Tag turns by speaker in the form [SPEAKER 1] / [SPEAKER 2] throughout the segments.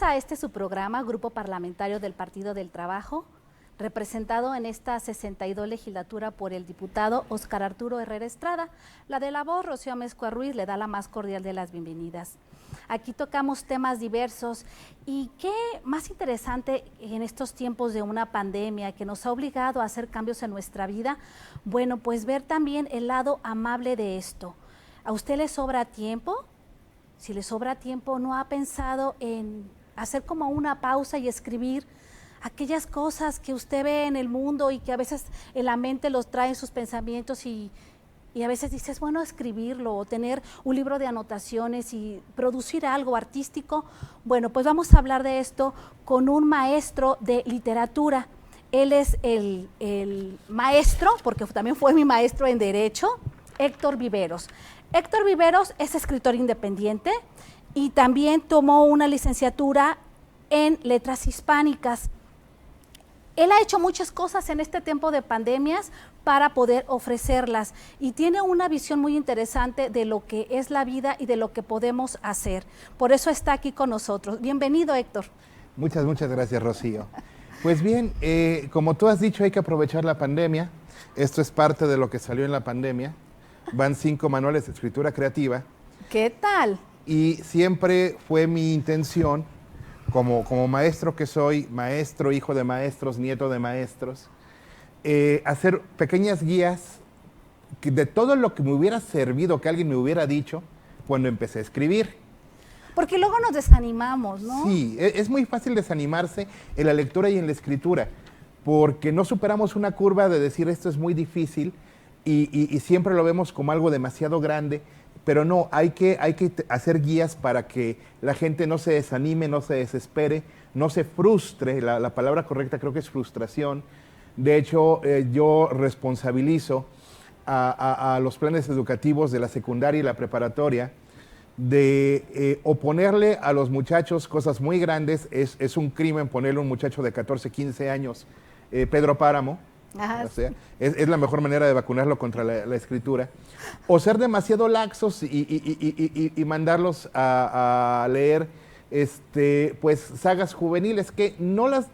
[SPEAKER 1] a este su programa, Grupo Parlamentario del Partido del Trabajo, representado en esta 62 legislatura por el diputado Óscar Arturo Herrera Estrada. La de la voz, Rocío Amezcua Ruiz, le da la más cordial de las bienvenidas. Aquí tocamos temas diversos y qué más interesante en estos tiempos de una pandemia que nos ha obligado a hacer cambios en nuestra vida, bueno, pues ver también el lado amable de esto. ¿A usted le sobra tiempo? Si le sobra tiempo, ¿no ha pensado en hacer como una pausa y escribir aquellas cosas que usted ve en el mundo y que a veces en la mente los trae en sus pensamientos y a veces dices, bueno, escribirlo o tener un libro de anotaciones y producir algo artístico? Bueno, pues vamos a hablar de esto con un maestro de literatura. Él es el maestro, porque también fue mi maestro en Derecho, Héctor Viveros. Héctor Viveros es escritor independiente y también tomó una licenciatura en Letras Hispánicas. Él ha hecho muchas cosas en este tiempo de pandemias para poder ofrecerlas y tiene una visión muy interesante de lo que es la vida y de lo que podemos hacer. Por eso está aquí con nosotros. Bienvenido, Héctor.
[SPEAKER 2] Muchas gracias, Rocío. Pues bien, como tú has dicho, hay que aprovechar la pandemia. Esto es parte de lo que salió en la pandemia. Van 5 manuales de escritura creativa.
[SPEAKER 1] ¿Qué tal?
[SPEAKER 2] Y siempre fue mi intención, como maestro que soy, maestro, hijo de maestros, nieto de maestros, hacer pequeñas guías de todo lo que me hubiera servido, que alguien me hubiera dicho cuando empecé a escribir.
[SPEAKER 1] Porque luego nos desanimamos, ¿no?
[SPEAKER 2] Sí, es muy fácil desanimarse en la lectura y en la escritura, porque no superamos una curva de decir esto es muy difícil y siempre lo vemos como algo demasiado grande, pero no, hay que hacer guías para que la gente no se desanime, no se desespere, no se frustre. La palabra correcta creo que es frustración. De hecho, yo responsabilizo a los planes educativos de la secundaria y la preparatoria de oponerle a los muchachos cosas muy grandes. Es un crimen ponerle a un muchacho de 14, 15 años, Pedro Páramo. O sea, es la mejor manera de vacunarlo contra la escritura. O ser demasiado laxos y mandarlos a leer pues sagas juveniles que no las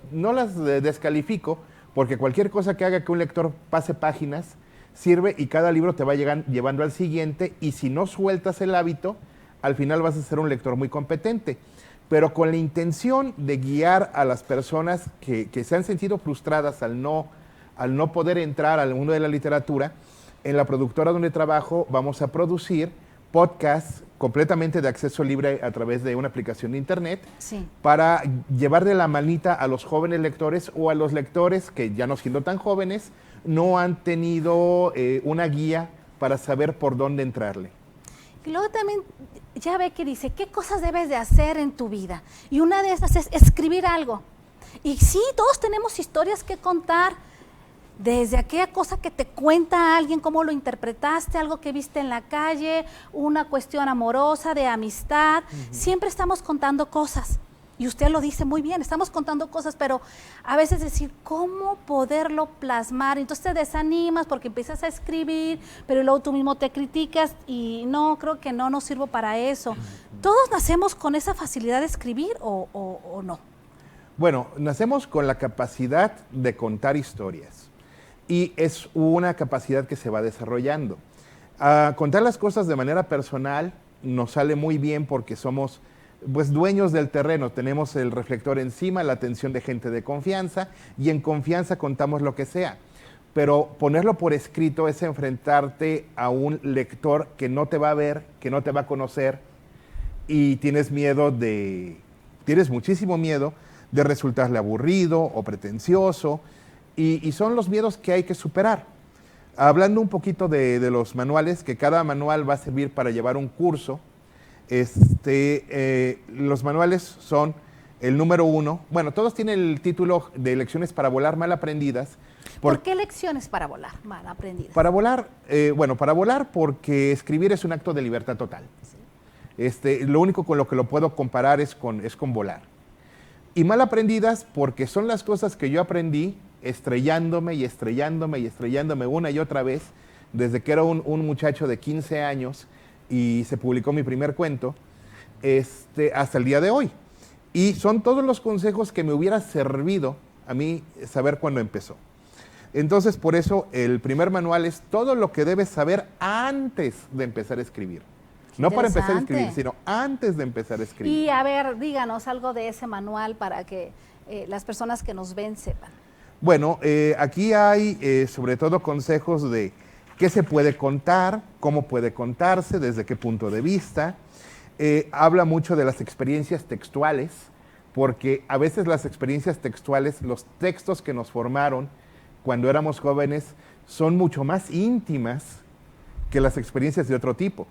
[SPEAKER 2] descalifico, porque cualquier cosa que haga que un lector pase páginas sirve y cada libro te va llevando al siguiente, y si no sueltas el hábito, al final vas a ser un lector muy competente. Pero con la intención de guiar a las personas que se han sentido frustradas al no poder entrar al mundo de la literatura, en la productora donde trabajo vamos a producir podcasts completamente de acceso libre a través de una aplicación de internet, sí, para llevar de la manita a los jóvenes lectores o a los lectores que, ya no siendo tan jóvenes, no han tenido una guía para saber por dónde entrarle.
[SPEAKER 1] Y luego también ya ve que dice, ¿qué cosas debes de hacer en tu vida? Y una de esas es escribir algo. Y sí, todos tenemos historias que contar, desde aquella cosa que te cuenta alguien, cómo lo interpretaste, algo que viste en la calle, una cuestión amorosa, de amistad. Siempre estamos contando cosas. Y usted lo dice muy bien, estamos contando cosas, pero a veces decir, ¿cómo poderlo plasmar? Entonces te desanimas porque empiezas a escribir, pero luego tú mismo te criticas y no, creo que no sirvo para eso. ¿Todos nacemos con esa facilidad de escribir o no?
[SPEAKER 2] Bueno, nacemos con la capacidad de contar historias. Y es una capacidad que se va desarrollando. Contar las cosas de manera personal nos sale muy bien porque somos pues dueños del terreno, tenemos el reflector encima, la atención de gente de confianza, y en confianza contamos lo que sea. Pero ponerlo por escrito es enfrentarte a un lector que no te va a ver, que no te va a conocer, y tienes muchísimo miedo de resultarle aburrido o pretencioso. Y son los miedos que hay que superar. Hablando un poquito de los manuales, que cada manual va a servir para llevar un curso, los manuales son el número 1. Bueno, todos tienen el título de Lecciones para volar mal aprendidas.
[SPEAKER 1] ¿Por qué lecciones para volar mal aprendidas?
[SPEAKER 2] Para volar, para volar porque escribir es un acto de libertad total. Sí. Lo único con lo que lo puedo comparar es con volar. Y mal aprendidas porque son las cosas que yo aprendí estrellándome una y otra vez, desde que era un muchacho de 15 años y se publicó mi primer cuento, hasta el día de hoy. Y son todos los consejos que me hubiera servido a mí saber cuándo empezó. Entonces, por eso el primer manual es todo lo que debes saber antes de empezar a escribir. No para empezar a escribir, sino antes de empezar a escribir.
[SPEAKER 1] Y a ver, díganos algo de ese manual para que las personas que nos ven sepan.
[SPEAKER 2] Bueno, aquí hay sobre todo consejos de qué se puede contar, cómo puede contarse, desde qué punto de vista. Habla mucho de las experiencias textuales, porque a veces las experiencias textuales, los textos que nos formaron cuando éramos jóvenes, son mucho más íntimas que las experiencias de otro tipo.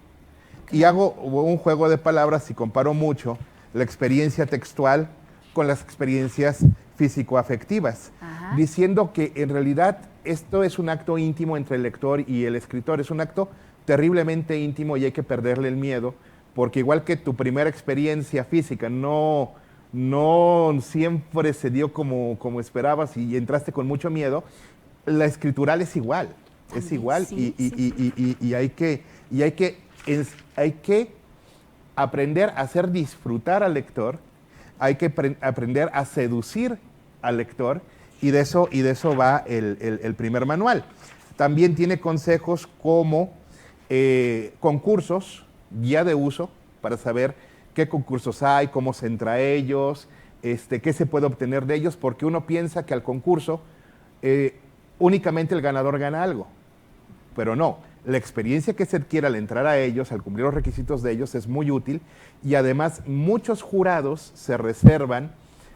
[SPEAKER 2] Y hago un juego de palabras y comparo mucho la experiencia textual con las experiencias físico-afectivas, diciendo que en realidad esto es un acto íntimo entre el lector y el escritor, es un acto terriblemente íntimo y hay que perderle el miedo, porque igual que tu primera experiencia física no siempre se dio como esperabas y entraste con mucho miedo, la escritural es igual, también, es igual sí, y hay que aprender a hacer disfrutar al lector, hay que aprender a seducir al lector y de eso va el primer manual. También tiene consejos como concursos, guía de uso para saber qué concursos hay, cómo se entra a ellos, qué se puede obtener de ellos, porque uno piensa que al concurso únicamente el ganador gana algo, pero no. La experiencia que se adquiere al entrar a ellos, al cumplir los requisitos de ellos, es muy útil y además muchos jurados se reservan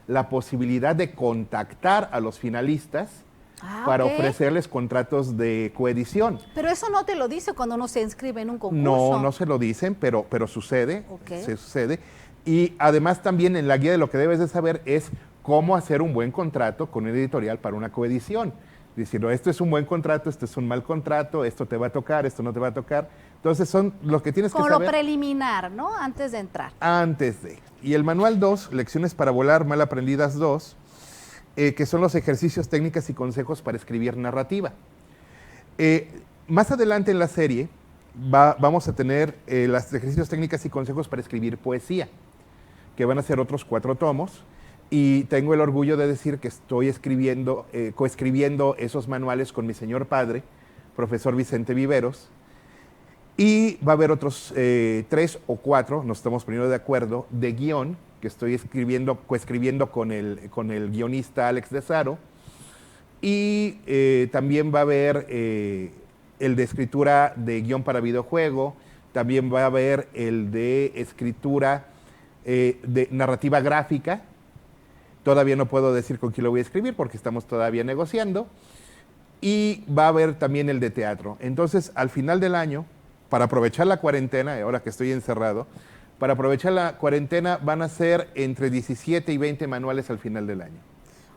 [SPEAKER 2] la posibilidad de contactar a los finalistas para ofrecerles contratos de coedición.
[SPEAKER 1] Pero eso no te lo dice cuando uno se inscribe en un concurso.
[SPEAKER 2] No, no se lo dicen, pero sucede, se sucede. Y además también en la guía de lo que debes de saber es cómo hacer un buen contrato con una editorial para una coedición. Decir, no, esto es un buen contrato, esto es un mal contrato, esto te va a tocar, esto no te va a tocar. Entonces son los que tienes que saber.
[SPEAKER 1] Como lo preliminar, ¿no? Antes de entrar.
[SPEAKER 2] Antes de. Y el manual 2, Lecciones para volar, mal aprendidas 2, que son los ejercicios, técnicas y consejos para escribir narrativa. Más adelante en la serie vamos a tener los ejercicios, técnicas y consejos para escribir poesía, que van a ser otros 4 tomos. Y tengo el orgullo de decir que estoy coescribiendo esos manuales con mi señor padre, profesor Vicente Viveros, y va a haber otros 3 o 4, nos estamos poniendo de acuerdo, de guión, que estoy coescribiendo con el guionista Alex de Saro, y también va a haber el de escritura de guión para videojuego, también va a haber el de escritura de narrativa gráfica. Todavía no puedo decir con quién lo voy a escribir porque estamos todavía negociando. Y va a haber también el de teatro. Entonces, al final del año, para aprovechar la cuarentena, ahora que estoy encerrado, para aprovechar la cuarentena van a ser entre 17 y 20 manuales al final del año.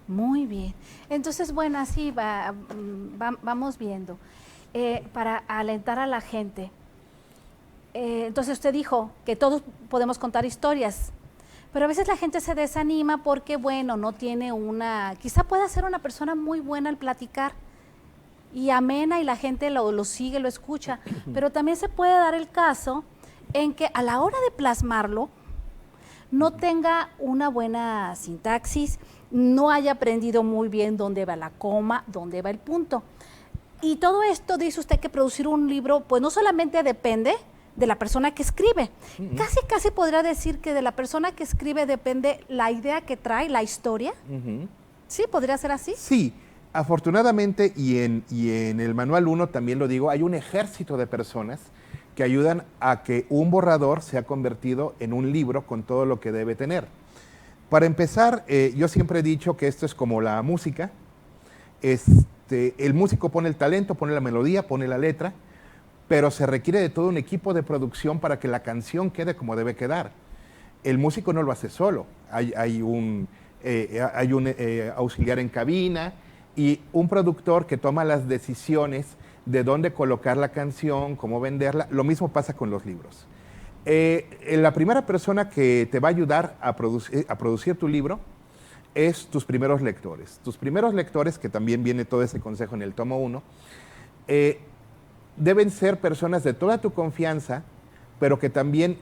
[SPEAKER 1] Muy bien. Entonces, bueno, así vamos viendo. Para alentar a la gente. Entonces, usted dijo que todos podemos contar historias. Pero a veces la gente se desanima porque, bueno, no tiene quizá pueda ser una persona muy buena al platicar y amena y la gente lo sigue, lo escucha, pero también se puede dar el caso en que a la hora de plasmarlo no tenga una buena sintaxis, no haya aprendido muy bien dónde va la coma, dónde va el punto. Y todo esto, dice usted, que producir un libro, pues no solamente depende de la persona que escribe. Casi podría decir que de la persona que escribe depende la idea que trae, la historia. ¿Sí? ¿Podría ser así?
[SPEAKER 2] Sí, afortunadamente, y en el manual 1 también lo digo, hay un ejército de personas que ayudan a que un borrador sea convertido en un libro con todo lo que debe tener. Para empezar, yo siempre he dicho que esto es como la música. El músico pone el talento, pone la melodía, pone la letra, pero se requiere de todo un equipo de producción para que la canción quede como debe quedar. El músico no lo hace solo, hay un auxiliar en cabina y un productor que toma las decisiones de dónde colocar la canción, cómo venderla. Lo mismo pasa con los libros. La primera persona que te va a ayudar a producir tu libro es tus primeros lectores. Tus primeros lectores, que también viene todo ese consejo en el tomo 1, deben ser personas de toda tu confianza, pero que también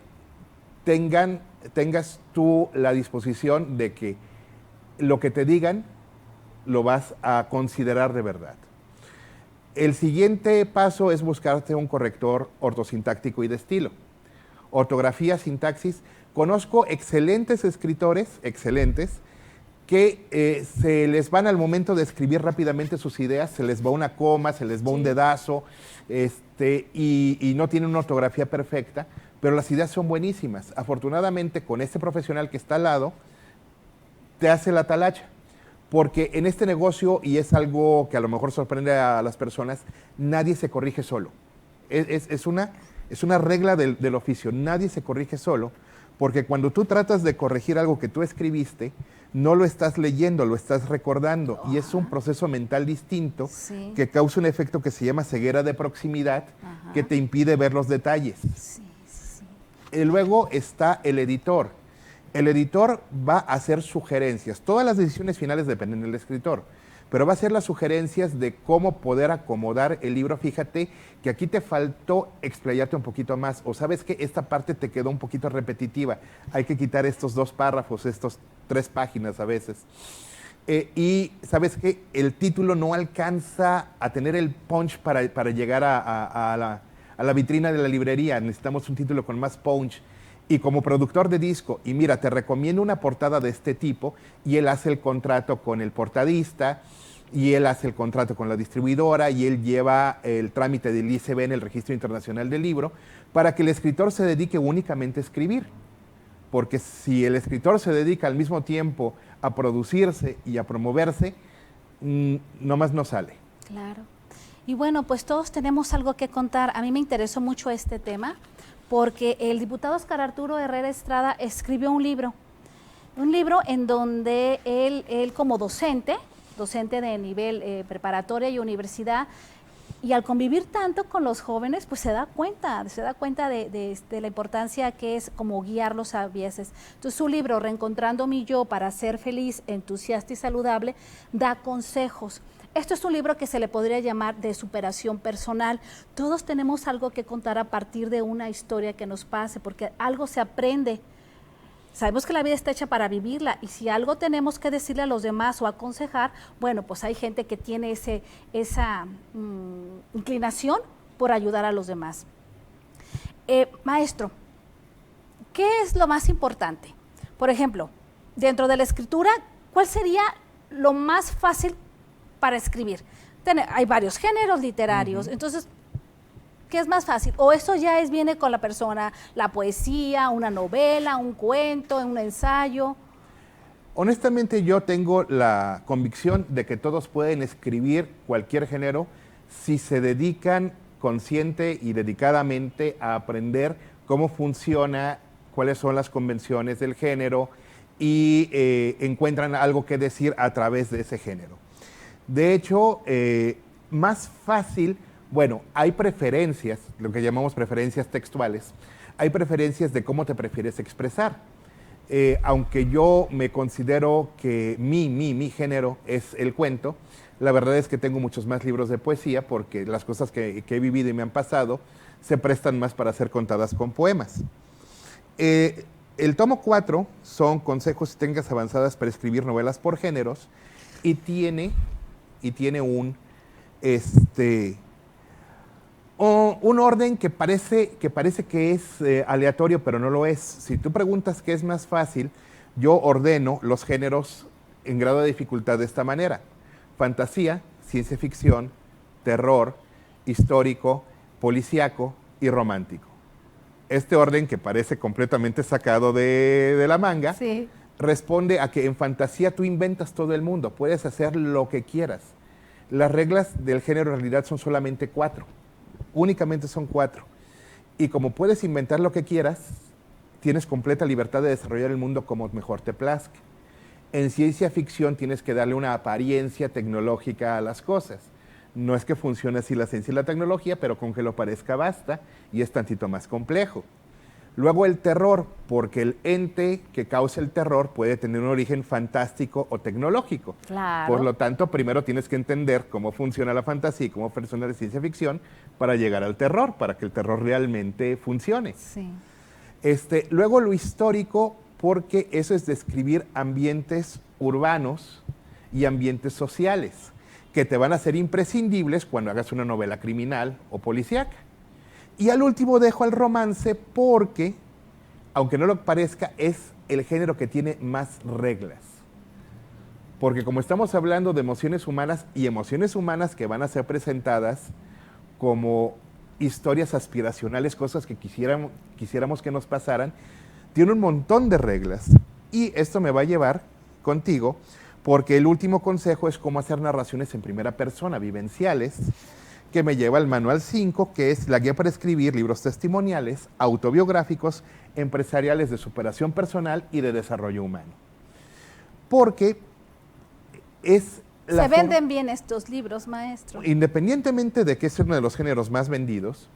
[SPEAKER 2] tengan tengas tú la disposición de que lo que te digan lo vas a considerar de verdad. El siguiente paso es buscarte un corrector ortosintáctico y de estilo. Ortografía, sintaxis. Conozco excelentes escritores, excelentes, que se les van al momento de escribir rápidamente sus ideas, se les va una coma, se les va un dedazo, y no tienen una ortografía perfecta, pero las ideas son buenísimas. Afortunadamente, con este profesional que está al lado, te hace la talacha. Porque en este negocio, y es algo que a lo mejor sorprende a las personas, nadie se corrige solo. Es una regla del oficio, nadie se corrige solo, porque cuando tú tratas de corregir algo que tú escribiste, no lo estás leyendo, lo estás recordando, y es un proceso mental distinto que causa un efecto que se llama ceguera de proximidad, que te impide ver los detalles. Y luego está el editor. El editor va a hacer sugerencias. Todas las decisiones finales dependen del escritor, pero va a hacer las sugerencias de cómo poder acomodar el libro. Fíjate que aquí te faltó explayarte un poquito más, o sabes que esta parte te quedó un poquito repetitiva. Hay que quitar estos 2 párrafos, estos 3 páginas a veces. Y sabes que el título no alcanza a tener el punch para llegar a la vitrina de la librería. Necesitamos un título con más punch. Y como productor de disco, y mira, te recomiendo una portada de este tipo, y él hace el contrato con el portadista, y él hace el contrato con la distribuidora, y él lleva el trámite del ISBN, el Registro Internacional del Libro, para que el escritor se dedique únicamente a escribir. Porque si el escritor se dedica al mismo tiempo a producirse y a promoverse, nomás no sale.
[SPEAKER 1] Claro. Y bueno, pues todos tenemos algo que contar. A mí me interesó mucho este tema, porque el diputado Óscar Arturo Herrera Estrada escribió un libro en donde él como docente de nivel preparatoria y universidad, y al convivir tanto con los jóvenes, pues se da cuenta de la importancia que es como guiarlos a veces. Entonces su libro, Reencontrando mi yo para ser feliz, entusiasta y saludable, da consejos. Esto es un libro que se le podría llamar de superación personal. Todos tenemos algo que contar a partir de una historia que nos pase, porque algo se aprende. Sabemos que la vida está hecha para vivirla, y si algo tenemos que decirle a los demás o aconsejar, bueno, pues hay gente que tiene esa inclinación por ayudar a los demás. Maestro, ¿qué es lo más importante? Por ejemplo, dentro de la escritura, ¿cuál sería lo más fácil para escribir? Hay varios géneros literarios, entonces, ¿qué es más fácil? ¿O eso ya viene con la persona, la poesía, una novela, un cuento, un ensayo?
[SPEAKER 2] Honestamente, yo tengo la convicción de que todos pueden escribir cualquier género si se dedican consciente y dedicadamente a aprender cómo funciona, cuáles son las convenciones del género, y encuentran algo que decir a través de ese género. De hecho, más fácil, bueno, hay preferencias, lo que llamamos preferencias textuales, hay preferencias de cómo te prefieres expresar. Aunque yo me considero que mi género es el cuento, la verdad es que tengo muchos más libros de poesía, porque las cosas que he vivido y me han pasado se prestan más para ser contadas con poemas. El tomo 4 son consejos y técnicas avanzadas para escribir novelas por géneros, y tiene un orden que parece que es aleatorio, pero no lo es. Si tú preguntas qué es más fácil, yo ordeno los géneros en grado de dificultad de esta manera: fantasía, ciencia ficción, terror, histórico, policíaco y romántico. Este orden, que parece completamente sacado de la manga, responde a que en fantasía tú inventas todo el mundo, puedes hacer lo que quieras. Las reglas del género en realidad son solamente 4, únicamente son 4. Y como puedes inventar lo que quieras, tienes completa libertad de desarrollar el mundo como mejor te plazca. En ciencia ficción tienes que darle una apariencia tecnológica a las cosas. No es que funcione así la ciencia y la tecnología, pero con que lo parezca basta, y es tantito más complejo. Luego el terror, porque el ente que causa el terror puede tener un origen fantástico o tecnológico.
[SPEAKER 1] Claro.
[SPEAKER 2] Por lo tanto, primero tienes que entender cómo funciona la fantasía y cómo funciona la ciencia ficción para llegar al terror, para que el terror realmente funcione.
[SPEAKER 1] Sí.
[SPEAKER 2] Luego lo histórico, porque eso es describir ambientes urbanos y ambientes sociales, que te van a ser imprescindibles cuando hagas una novela criminal o policíaca. Y al último dejo el romance porque, aunque no lo parezca, es el género que tiene más reglas. Porque como estamos hablando de emociones humanas y emociones humanas que van a ser presentadas como historias aspiracionales, cosas que quisiéramos que nos pasaran, tiene un montón de reglas. Y esto me va a llevar contigo, porque el último consejo es cómo hacer narraciones en primera persona, vivenciales, que me lleva al manual 5, que es la guía para escribir libros testimoniales, autobiográficos, empresariales de superación personal y de desarrollo humano. Porque
[SPEAKER 1] se venden bien estos libros, maestro.
[SPEAKER 2] Independientemente de que es uno de los géneros más vendidos,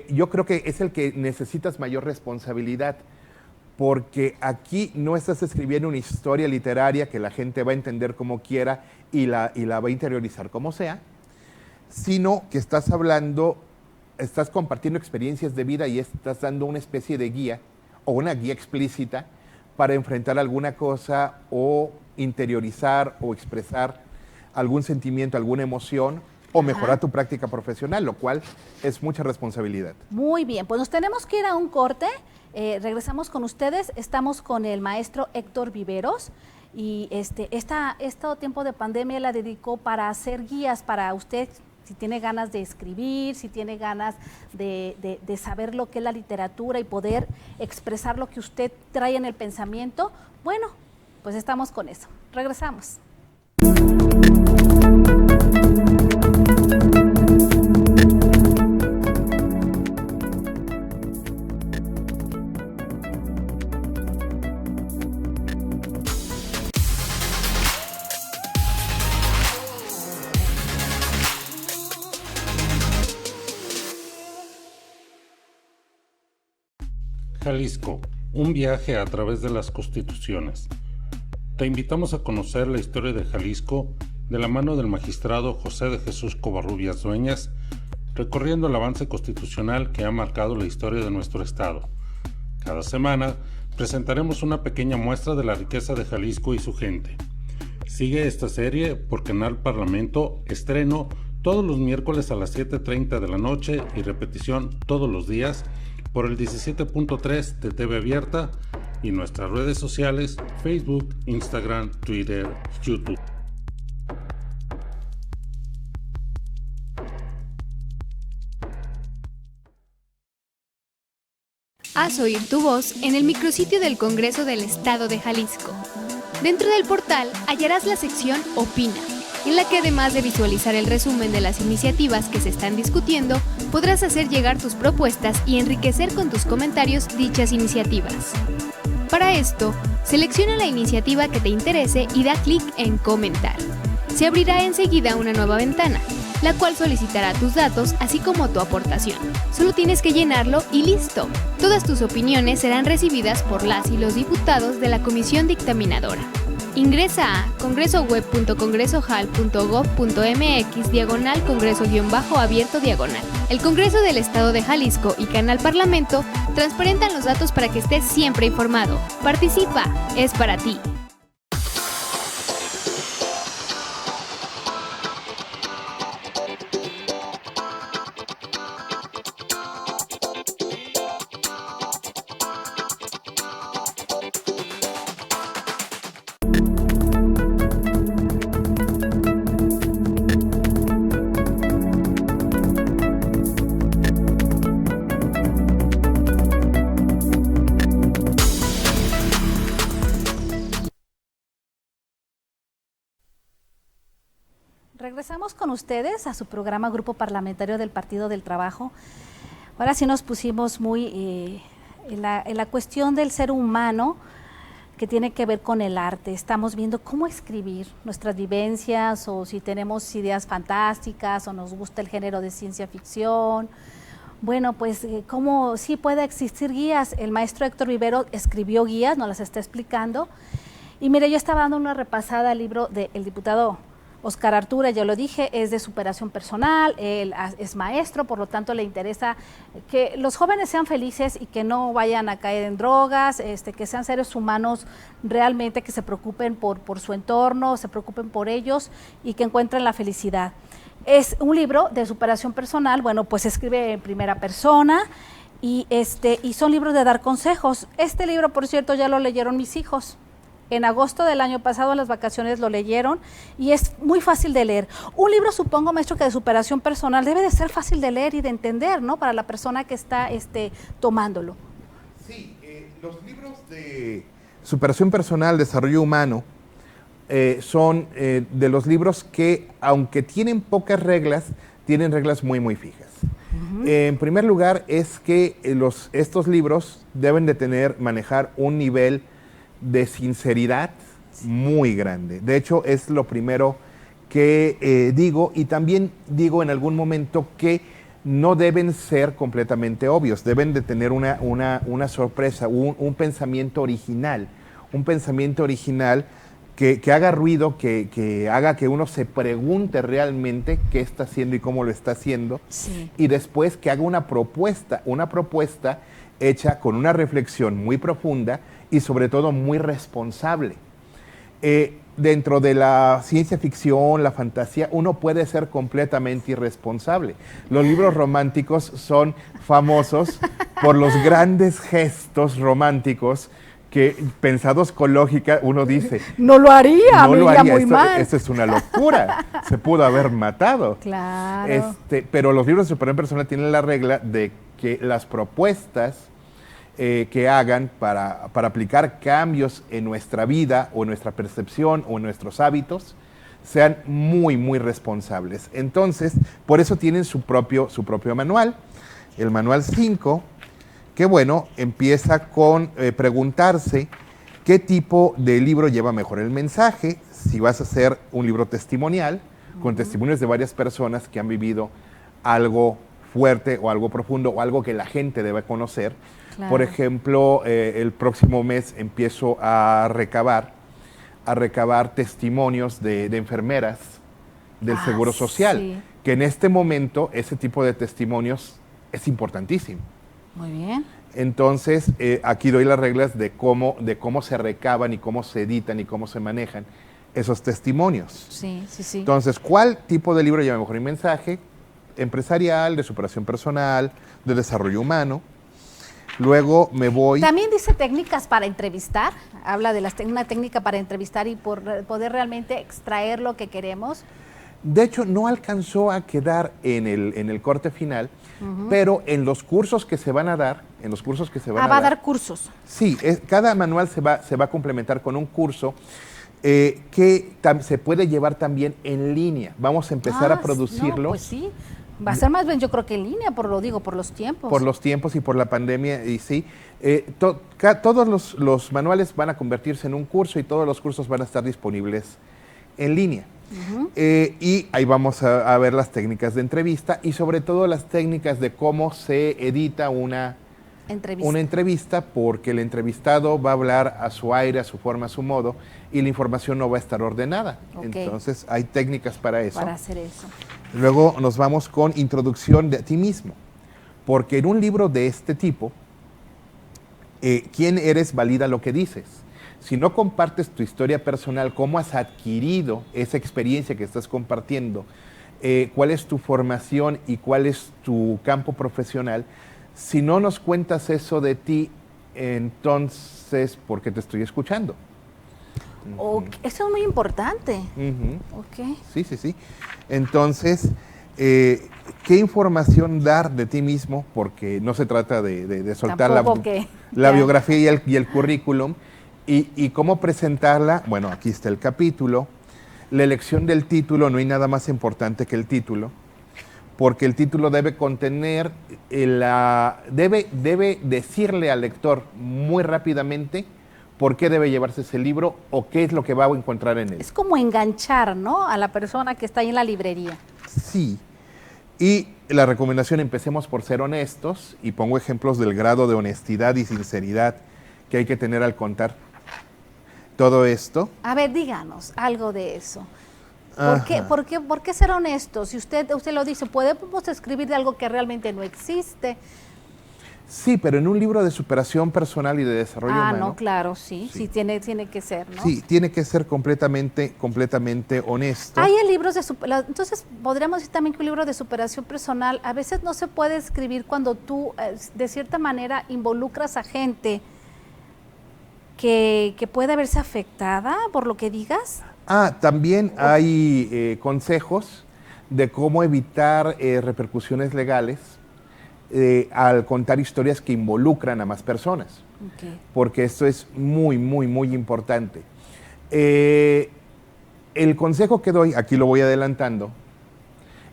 [SPEAKER 2] yo creo que es el que necesitas mayor responsabilidad, porque aquí no estás escribiendo una historia literaria que la gente va a entender como quiera y la va a interiorizar como sea, sino que estás compartiendo experiencias de vida y estás dando una especie de guía o una guía explícita para enfrentar alguna cosa o interiorizar o expresar algún sentimiento, alguna emoción o mejorar tu práctica profesional, lo cual es mucha responsabilidad.
[SPEAKER 1] Muy bien, pues nos tenemos que ir a un corte, regresamos con ustedes, estamos con el maestro Héctor Viveros y este tiempo de pandemia la dedicó para hacer guías para usted, si tiene ganas de escribir, si tiene ganas de saber lo que es la literatura y poder expresar lo que usted trae en el pensamiento. Bueno, pues estamos con eso. Regresamos.
[SPEAKER 3] Jalisco, un viaje a través de las constituciones. Te invitamos a conocer la historia de Jalisco de la mano del magistrado José de Jesús Covarrubias Dueñas, recorriendo el avance constitucional que ha marcado la historia de nuestro estado. Cada semana presentaremos una pequeña muestra de la riqueza de Jalisco y su gente. Sigue esta serie por Canal Parlamento, estreno todos los miércoles a las 7:30 de la noche y repetición todos los días por el 17.3 de TV Abierta y nuestras redes sociales, Facebook, Instagram, Twitter, YouTube.
[SPEAKER 4] Haz oír tu voz en el micrositio del Congreso del Estado de Jalisco. Dentro del portal hallarás la sección Opina, en la que además de visualizar el resumen de las iniciativas que se están discutiendo, podrás hacer llegar tus propuestas y enriquecer con tus comentarios dichas iniciativas. Para esto, selecciona la iniciativa que te interese y da clic en Comentar. Se abrirá enseguida una nueva ventana, la cual solicitará tus datos así como tu aportación. Solo tienes que llenarlo y listo. Todas tus opiniones serán recibidas por las y los diputados de la comisión dictaminadora. Ingresa a congresoweb.congresohal.gov.mx/congreso-abierto/. El Congreso del Estado de Jalisco y Canal Parlamento transparentan los datos para que estés siempre informado. Participa, es para ti.
[SPEAKER 1] Regresamos con ustedes a su programa Grupo Parlamentario del Partido del Trabajo. Ahora sí nos pusimos muy en la cuestión del ser humano que tiene que ver con el arte. Estamos viendo cómo escribir nuestras vivencias o si tenemos ideas fantásticas o nos gusta el género de ciencia ficción. Bueno, pues cómo sí puede existir guías. El maestro Héctor Viveros escribió guías, nos las está explicando. Y mire, yo estaba dando una repasada al libro del diputado Oscar Arturo, ya lo dije, es de superación personal, él es maestro, por lo tanto le interesa que los jóvenes sean felices y que no vayan a caer en drogas, que sean seres humanos realmente, que se preocupen por su entorno, se preocupen por ellos y que encuentren la felicidad. Es un libro de superación personal, bueno, pues escribe en primera persona y son libros de dar consejos. Este libro, por cierto, ya lo leyeron mis hijos. En agosto del año pasado, en las vacaciones, lo leyeron y es muy fácil de leer. Un libro, supongo, maestro, que de superación personal debe de ser fácil de leer y de entender, ¿no? Para la persona que está tomándolo.
[SPEAKER 2] Sí, los libros de superación personal, desarrollo humano, son de los libros que, aunque tienen pocas reglas, tienen reglas muy, muy fijas. En primer lugar, es que estos libros deben de manejar un nivel de sinceridad muy grande. De hecho, es lo primero que digo, y también digo en algún momento que no deben ser completamente obvios, deben de tener una sorpresa, un pensamiento original, que haga ruido, que haga que uno se pregunte realmente qué está haciendo y cómo lo está haciendo, sí. Y después que haga una propuesta hecha con una reflexión muy profunda y sobre todo muy responsable. Dentro de la ciencia ficción, la fantasía, uno puede ser completamente irresponsable. Los libros románticos son famosos por los grandes gestos románticos que, pensados con lógica, uno dice...
[SPEAKER 1] No lo haría,
[SPEAKER 2] no
[SPEAKER 1] me
[SPEAKER 2] lo
[SPEAKER 1] iría
[SPEAKER 2] haría,
[SPEAKER 1] muy mal.
[SPEAKER 2] Esto es una locura, se pudo haber matado.
[SPEAKER 1] Claro.
[SPEAKER 2] Pero los libros de superación personal tienen la regla de que las propuestas que hagan para aplicar cambios en nuestra vida o en nuestra percepción o en nuestros hábitos sean muy, muy responsables. Entonces, por eso tienen su propio manual, el manual 5, que bueno, empieza con preguntarse qué tipo de libro lleva mejor el mensaje, si vas a hacer un libro testimonial, con testimonios de varias personas que han vivido algo fuerte o algo profundo o algo que la gente debe conocer. Claro. Por ejemplo, el próximo mes empiezo a recabar testimonios de enfermeras del Seguro Social, sí. Que en este momento ese tipo de testimonios es importantísimo.
[SPEAKER 1] Muy bien.
[SPEAKER 2] Entonces, aquí doy las reglas de cómo se recaban y cómo se editan y cómo se manejan esos testimonios.
[SPEAKER 1] Sí, sí, sí.
[SPEAKER 2] Entonces, ¿cuál tipo de libro lleva mejor el mensaje? Empresarial, de superación personal, de desarrollo humano. Luego me voy...
[SPEAKER 1] También dice técnicas para entrevistar, habla de una técnica para entrevistar y poder realmente extraer lo que queremos.
[SPEAKER 2] De hecho, no alcanzó a quedar en el corte final, pero en los cursos que se van a dar,
[SPEAKER 1] va a dar cursos.
[SPEAKER 2] Sí, cada manual se va a complementar con un curso que se puede llevar también en línea. Vamos a empezar a producirlo.
[SPEAKER 1] No, pues sí. Va a ser más bien, yo creo que en línea, por los tiempos.
[SPEAKER 2] Por los tiempos y por la pandemia, y sí. Todos los manuales van a convertirse en un curso y todos los cursos van a estar disponibles en línea. Y ahí vamos a ver las técnicas de entrevista y sobre todo las técnicas de cómo se edita una entrevista, porque el entrevistado va a hablar a su aire, a su forma, a su modo, y la información no va a estar ordenada. Okay. Entonces hay técnicas para eso.
[SPEAKER 1] Para hacer eso.
[SPEAKER 2] Luego nos vamos con introducción de ti mismo, porque en un libro de este tipo, quién eres valida lo que dices. Si no compartes tu historia personal, cómo has adquirido esa experiencia que estás compartiendo, cuál es tu formación y cuál es tu campo profesional, si no nos cuentas eso de ti, entonces, ¿por qué te estoy escuchando?
[SPEAKER 1] Eso es muy importante.
[SPEAKER 2] Okay. Sí. Entonces, ¿qué información dar de ti mismo? Porque no se trata de soltar la biografía y el currículum. Y cómo presentarla, bueno, aquí está el capítulo. La elección del título, no hay nada más importante que el título, porque el título debe contener, debe decirle al lector muy rápidamente por qué debe llevarse ese libro o qué es lo que va a encontrar en él.
[SPEAKER 1] Es como enganchar, ¿no?, a la persona que está ahí en la librería.
[SPEAKER 2] Sí, y la recomendación, empecemos por ser honestos, y pongo ejemplos del grado de honestidad y sinceridad que hay que tener al contar todo esto.
[SPEAKER 1] A ver, díganos algo de eso. ¿Por qué ser honestos? Si usted lo dice, podemos escribir de algo que realmente no existe.
[SPEAKER 2] Sí, pero en un libro de superación personal y de desarrollo humano.
[SPEAKER 1] No, claro, sí tiene que ser, ¿no?
[SPEAKER 2] Sí, tiene que ser completamente honesto.
[SPEAKER 1] Hay libros de superación, entonces podríamos decir también que un libro de superación personal a veces no se puede escribir cuando tú, de cierta manera, involucras a gente que puede verse afectada por lo que digas.
[SPEAKER 2] También hay consejos de cómo evitar repercusiones legales al contar historias que involucran a más personas. Okay. Porque esto es muy, muy, muy importante. El consejo que doy, aquí lo voy adelantando,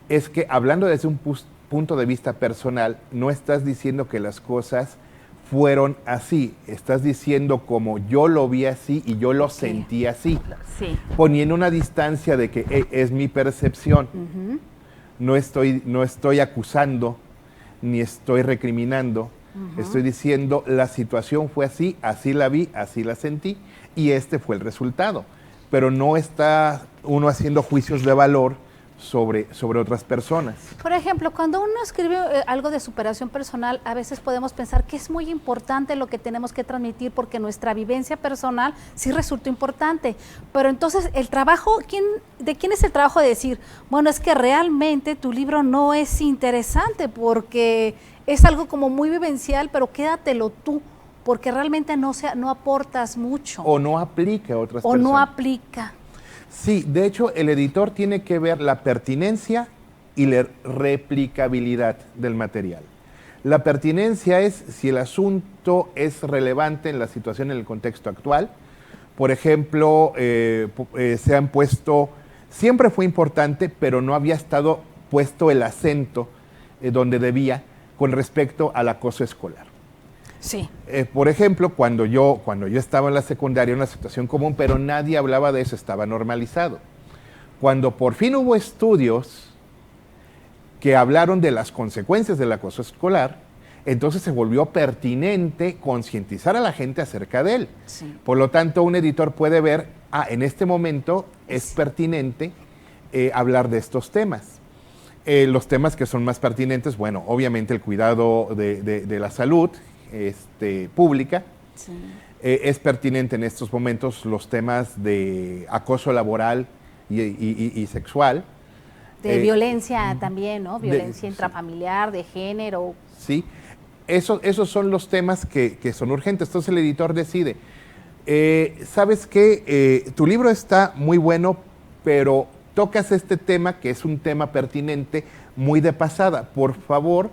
[SPEAKER 2] es que hablando desde un punto de vista personal, no estás diciendo que las cosas fueron así, estás diciendo como yo lo vi así y yo lo sentí así, poniendo una distancia de que es mi percepción. No estoy acusando ni estoy recriminando, estoy diciendo la situación fue así, así la vi, así la sentí y este fue el resultado. Pero no está uno haciendo juicios de valor sobre otras personas.
[SPEAKER 1] Por ejemplo, cuando uno escribe algo de superación personal, a veces podemos pensar que es muy importante lo que tenemos que transmitir porque nuestra vivencia personal sí resulta importante. Pero entonces, el trabajo, ¿de quién es el trabajo de decir, bueno, es que realmente tu libro no es interesante porque es algo como muy vivencial, pero quédatelo tú, porque realmente no aportas mucho.
[SPEAKER 2] O no aplica a otras personas.
[SPEAKER 1] O no aplica.
[SPEAKER 2] Sí, de hecho, el editor tiene que ver la pertinencia y la replicabilidad del material. La pertinencia es si el asunto es relevante en la situación, en el contexto actual. Por ejemplo, se han puesto, siempre fue importante, pero no había estado puesto el acento donde debía con respecto al acoso escolar.
[SPEAKER 1] Sí.
[SPEAKER 2] Por ejemplo, cuando yo estaba en la secundaria, una situación común, pero nadie hablaba de eso, estaba normalizado. Cuando por fin hubo estudios que hablaron de las consecuencias del acoso escolar, entonces se volvió pertinente concientizar a la gente acerca de él. Sí. Por lo tanto, un editor puede ver, en este momento es pertinente hablar de estos temas. Los temas que son más pertinentes, bueno, obviamente el cuidado de la salud, pública. Sí. Es pertinente en estos momentos los temas de acoso laboral y sexual.
[SPEAKER 1] De violencia también, ¿no? Violencia intrafamiliar, de género.
[SPEAKER 2] Sí, esos son los temas que son urgentes. Entonces el editor decide, ¿sabes qué? Tu libro está muy bueno, pero tocas este tema que es un tema pertinente, muy de pasada, por favor,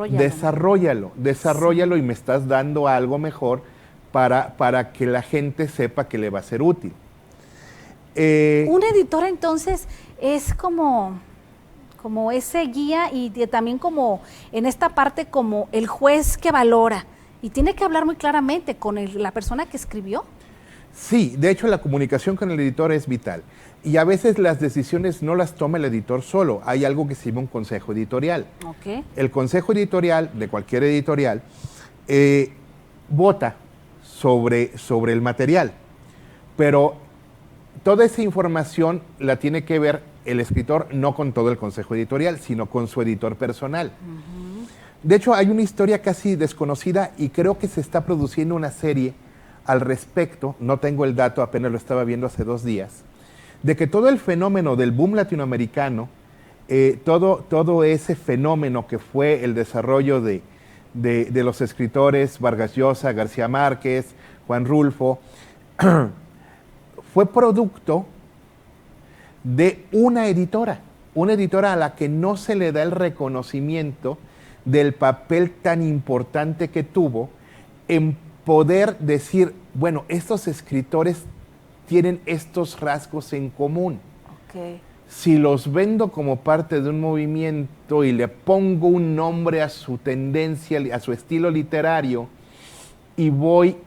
[SPEAKER 2] desarróllalo sí. Y me estás dando algo mejor para que la gente sepa que le va a ser útil.
[SPEAKER 1] Un editor entonces es como ese guía y también como en esta parte como el juez que valora y tiene que hablar muy claramente con la persona que escribió.
[SPEAKER 2] Sí, de hecho la comunicación con el editor es vital. Y a veces las decisiones no las toma el editor solo, hay algo que se llama un consejo editorial.
[SPEAKER 1] Okay.
[SPEAKER 2] El consejo editorial de cualquier editorial vota sobre el material, pero toda esa información la tiene que ver el escritor no con todo el consejo editorial, sino con su editor personal. De hecho, hay una historia casi desconocida y creo que se está produciendo una serie al respecto, no tengo el dato, apenas lo estaba viendo hace 2 días, de que todo el fenómeno del boom latinoamericano, todo ese fenómeno que fue el desarrollo de los escritores Vargas Llosa, García Márquez, Juan Rulfo, fue producto de una editora a la que no se le da el reconocimiento del papel tan importante que tuvo en poder decir, bueno, estos escritores tienen estos rasgos en común.
[SPEAKER 1] Okay.
[SPEAKER 2] Si los vendo como parte de un movimiento y le pongo un nombre a su tendencia, a su estilo literario, y voy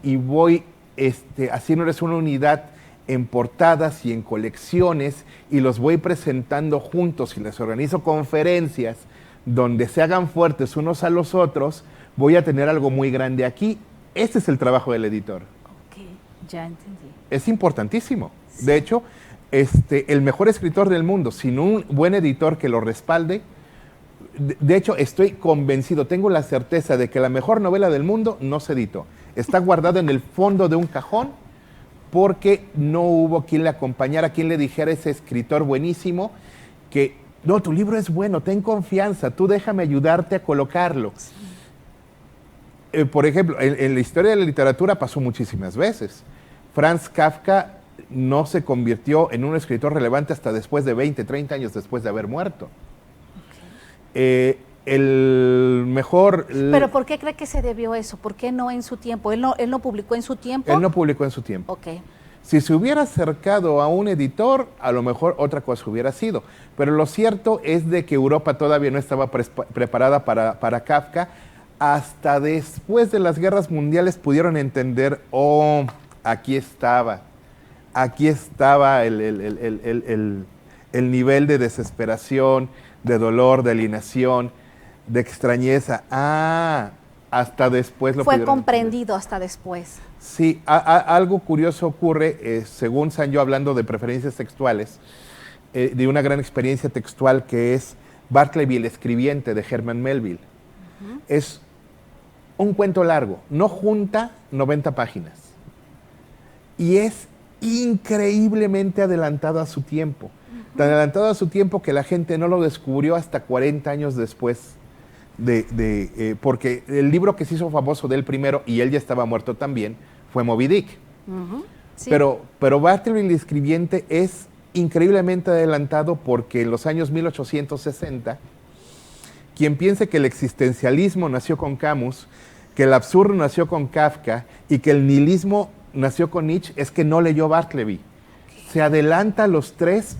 [SPEAKER 2] haciéndoles una unidad en portadas y en colecciones y los voy presentando juntos y les organizo conferencias donde se hagan fuertes unos a los otros, voy a tener algo muy grande aquí. Este es el trabajo del editor.
[SPEAKER 1] Ok, ya entendí.
[SPEAKER 2] Es importantísimo. Sí. De hecho, el mejor escritor del mundo, sin un buen editor que lo respalde. De hecho, estoy convencido, tengo la certeza de que la mejor novela del mundo no se editó. Está guardada en el fondo de un cajón porque no hubo quien le acompañara, quien le dijera a ese escritor buenísimo que, no, tu libro es bueno, ten confianza, tú déjame ayudarte a colocarlo. Por ejemplo, en la historia de la literatura pasó muchísimas veces. Franz Kafka no se convirtió en un escritor relevante hasta después de 20, 30 años después de haber muerto. El mejor...
[SPEAKER 1] ¿Pero por qué cree que se debió eso? ¿Por qué no en su tiempo? ¿Él no publicó en su tiempo?
[SPEAKER 2] Él no publicó en su tiempo.
[SPEAKER 1] Ok.
[SPEAKER 2] Si se hubiera acercado a un editor, a lo mejor otra cosa hubiera sido. Pero lo cierto es de que Europa todavía no estaba preparada para Kafka. Hasta después de las guerras mundiales pudieron entender, oh, aquí estaba el nivel de desesperación, de dolor, de alienación, de extrañeza. Hasta después lo
[SPEAKER 1] fue comprendido hasta después.
[SPEAKER 2] Sí, algo curioso ocurre, según Sanyo, hablando de preferencias textuales, de una gran experiencia textual que es Bartleby el escribiente de Herman Melville. Es un cuento largo, no junta 90 páginas. Y es increíblemente adelantado a su tiempo. Tan adelantado a su tiempo que la gente no lo descubrió hasta 40 años después. Porque el libro que se hizo famoso de él primero, y él ya estaba muerto también, fue Moby Dick. Sí. Pero Bartleby el escribiente es increíblemente adelantado porque en los años 1860, quien piense que el existencialismo nació con Camus, que el absurdo nació con Kafka y que el nihilismo nació con Nietzsche, es que no leyó Bartleby. Se adelanta a los tres,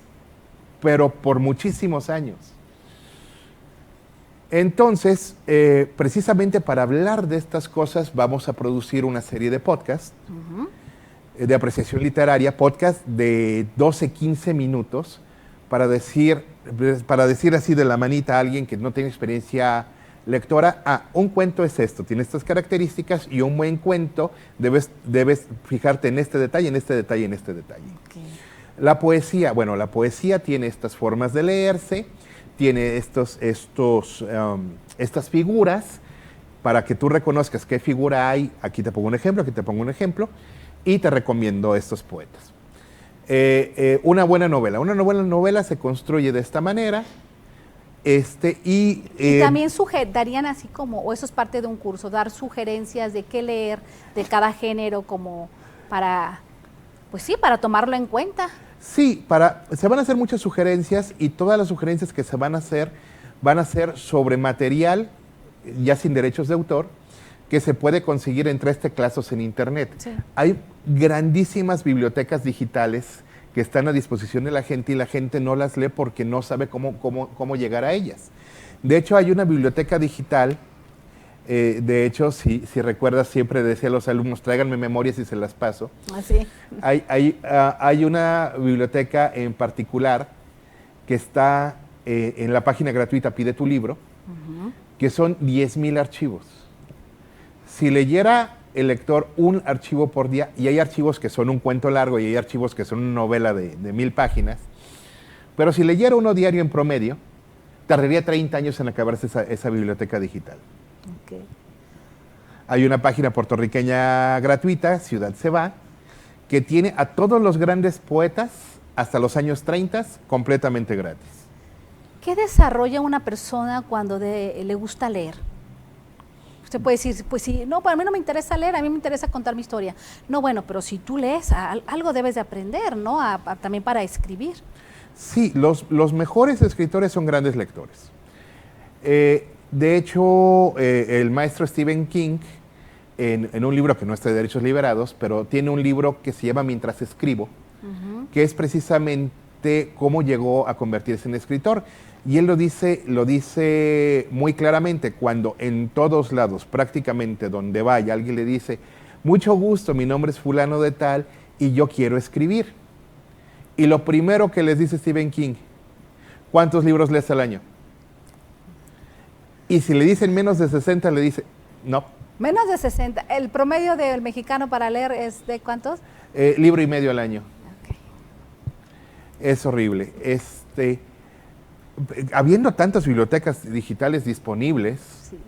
[SPEAKER 2] pero por muchísimos años. Entonces, precisamente para hablar de estas cosas, vamos a producir una serie de podcasts de apreciación literaria, podcast de 12, 15 minutos, para decir así de la manita a alguien que no tiene experiencia lectora, un cuento es esto, tiene estas características, y un buen cuento debes fijarte en este detalle, en este detalle, en este detalle. Okay. La poesía tiene estas formas de leerse, tiene estas figuras, para que tú reconozcas qué figura hay. Aquí te pongo un ejemplo, y te recomiendo estos poetas. Una buena novela se construye de esta manera. Y
[SPEAKER 1] también darían así como, o eso es parte de un curso, dar sugerencias de qué leer de cada género, como para tomarlo en cuenta.
[SPEAKER 2] Sí, se van a hacer muchas sugerencias, y todas las sugerencias que se van a hacer sobre material, ya sin derechos de autor, que se puede conseguir en 3 teclazos en internet. Sí. Hay grandísimas bibliotecas digitales que están a disposición de la gente, y la gente no las lee porque no sabe cómo llegar a ellas. De hecho, hay una biblioteca digital, de hecho, si recuerdas, siempre decía a los alumnos, tráiganme memorias y se las paso.
[SPEAKER 1] Así.
[SPEAKER 2] Hay una biblioteca en particular que está en la página gratuita Pide tu libro, que son 10,000 archivos. Si leyera el lector un archivo por día, y hay archivos que son un cuento largo y hay archivos que son una novela de 1000 páginas, pero si leyera uno diario en promedio, tardaría 30 años en acabarse esa biblioteca digital. Okay. Hay una página puertorriqueña gratuita, Ciudad Se Va, que tiene a todos los grandes poetas hasta los años 30 completamente gratis.
[SPEAKER 1] ¿Qué desarrolla una persona cuando le gusta leer? Usted puede decir, pues sí, no, para mí no me interesa leer, a mí me interesa contar mi historia. No, bueno, pero si tú lees, algo debes de aprender, ¿no? También para escribir. Sí,
[SPEAKER 2] los mejores escritores son grandes lectores. De hecho, el maestro Stephen King, en un libro que no está de derechos liberados, pero tiene un libro que se llama Mientras escribo, que es precisamente cómo llegó a convertirse en escritor. Y él lo dice muy claramente, cuando en todos lados, prácticamente donde vaya, alguien le dice, mucho gusto, mi nombre es fulano de tal y yo quiero escribir. Y lo primero que les dice Stephen King, ¿cuántos libros lees al año? Y si le dicen menos de 60, le dice, no.
[SPEAKER 1] Menos de 60. ¿El promedio del mexicano para leer es de cuántos?
[SPEAKER 2] Libro y medio al año. Es horrible. Habiendo tantas bibliotecas digitales disponibles,
[SPEAKER 1] Sí.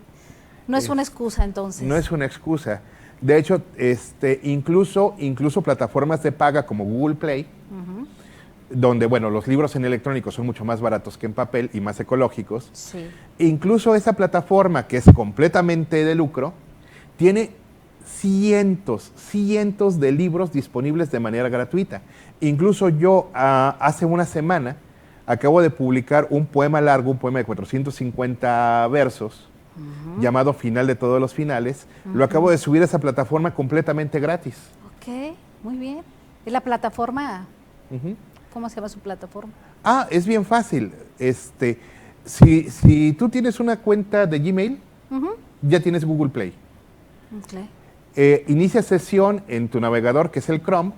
[SPEAKER 1] No es una excusa, entonces.
[SPEAKER 2] no es una excusa. De hecho, incluso plataformas de paga como Google Play, donde, bueno, los libros en electrónico son mucho más baratos que en papel y más ecológicos.
[SPEAKER 1] Sí.
[SPEAKER 2] Incluso esa plataforma, que es completamente de lucro, tiene cientos de libros disponibles de manera gratuita. Incluso yo, hace una semana, acabo de publicar un poema largo, un poema de 450 versos, llamado Final de todos los finales. Lo acabo de subir a esa plataforma completamente gratis.
[SPEAKER 1] Ok, muy bien. ¿Y la plataforma?
[SPEAKER 2] Ujú.
[SPEAKER 1] ¿Cómo se llama su plataforma?
[SPEAKER 2] Es bien fácil. Si tú tienes una cuenta de Gmail, ya tienes Google Play.
[SPEAKER 1] Ok.
[SPEAKER 2] Inicia sesión en tu navegador, que es el Chrome,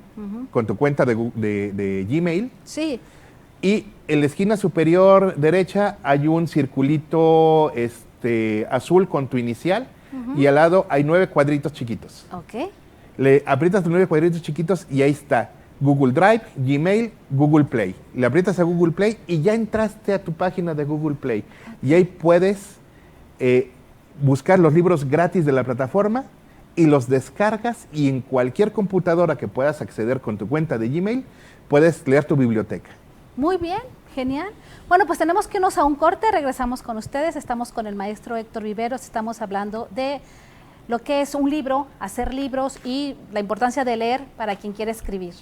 [SPEAKER 2] con tu cuenta de Gmail.
[SPEAKER 1] Sí.
[SPEAKER 2] Y en la esquina superior derecha hay un circulito azul con tu inicial, y al lado hay 9 cuadritos chiquitos.
[SPEAKER 1] Ok.
[SPEAKER 2] Le aprietas los 9 cuadritos chiquitos y ahí está Google Drive, Gmail, Google Play. Le aprietas a Google Play y ya entraste a tu página de Google Play. Y ahí puedes buscar los libros gratis de la plataforma y los descargas, y en cualquier computadora que puedas acceder con tu cuenta de Gmail, puedes leer tu biblioteca.
[SPEAKER 1] Muy bien, genial. Bueno, pues tenemos que irnos a un corte, regresamos con ustedes, estamos con el maestro Héctor Viveros, estamos hablando de lo que es un libro, hacer libros y la importancia de leer para quien quiere escribir.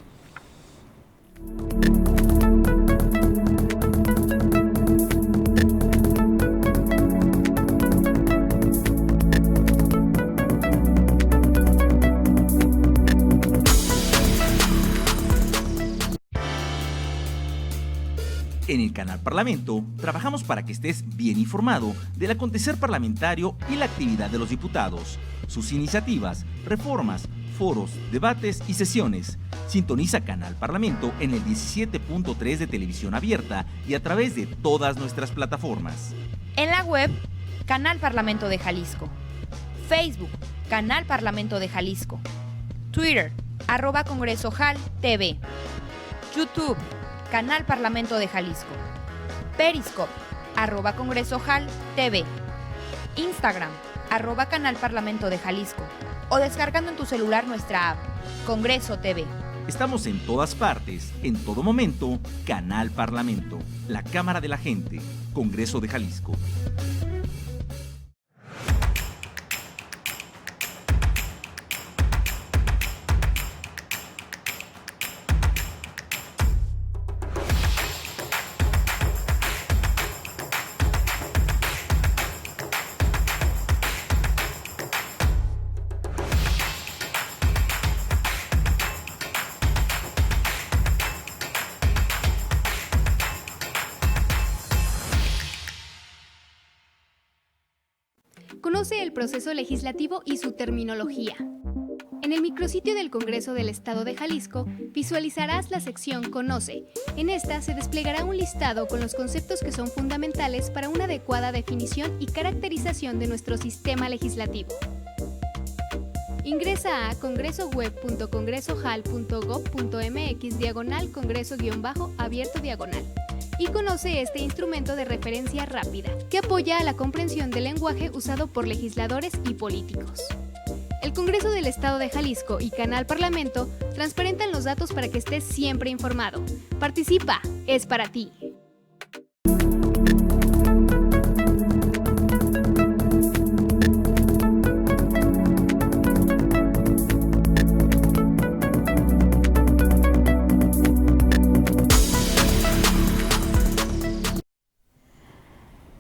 [SPEAKER 5] En el canal Parlamento trabajamos para que estés bien informado del acontecer parlamentario y la actividad de los diputados, sus iniciativas, reformas, foros, debates y sesiones. Sintoniza Canal Parlamento en el 17.3 de televisión abierta y a través de todas nuestras plataformas.
[SPEAKER 6] En la web, Canal Parlamento de Jalisco. Facebook, Canal Parlamento de Jalisco. Twitter, @CongresoJal TV. YouTube, Canal Parlamento de Jalisco. Periscope, @CongresoJal TV. Instagram, @Canal Parlamento de Jalisco. O descargando en tu celular nuestra app, Congreso TV.
[SPEAKER 5] Estamos en todas partes, en todo momento. Canal Parlamento, la Cámara de la Gente, Congreso de Jalisco.
[SPEAKER 4] Conoce el proceso legislativo y su terminología. En el micrositio del Congreso del Estado de Jalisco visualizarás la sección Conoce. En esta se desplegará un listado con los conceptos que son fundamentales para una adecuada definición y caracterización de nuestro sistema legislativo. Ingresa a congresoweb.congresojal.gov.mx/congreso-abierto/ y conoce este instrumento de referencia rápida que apoya a la comprensión del lenguaje usado por legisladores y políticos. El Congreso del Estado de Jalisco y Canal Parlamento transparentan los datos para que estés siempre informado. Participa, es para ti.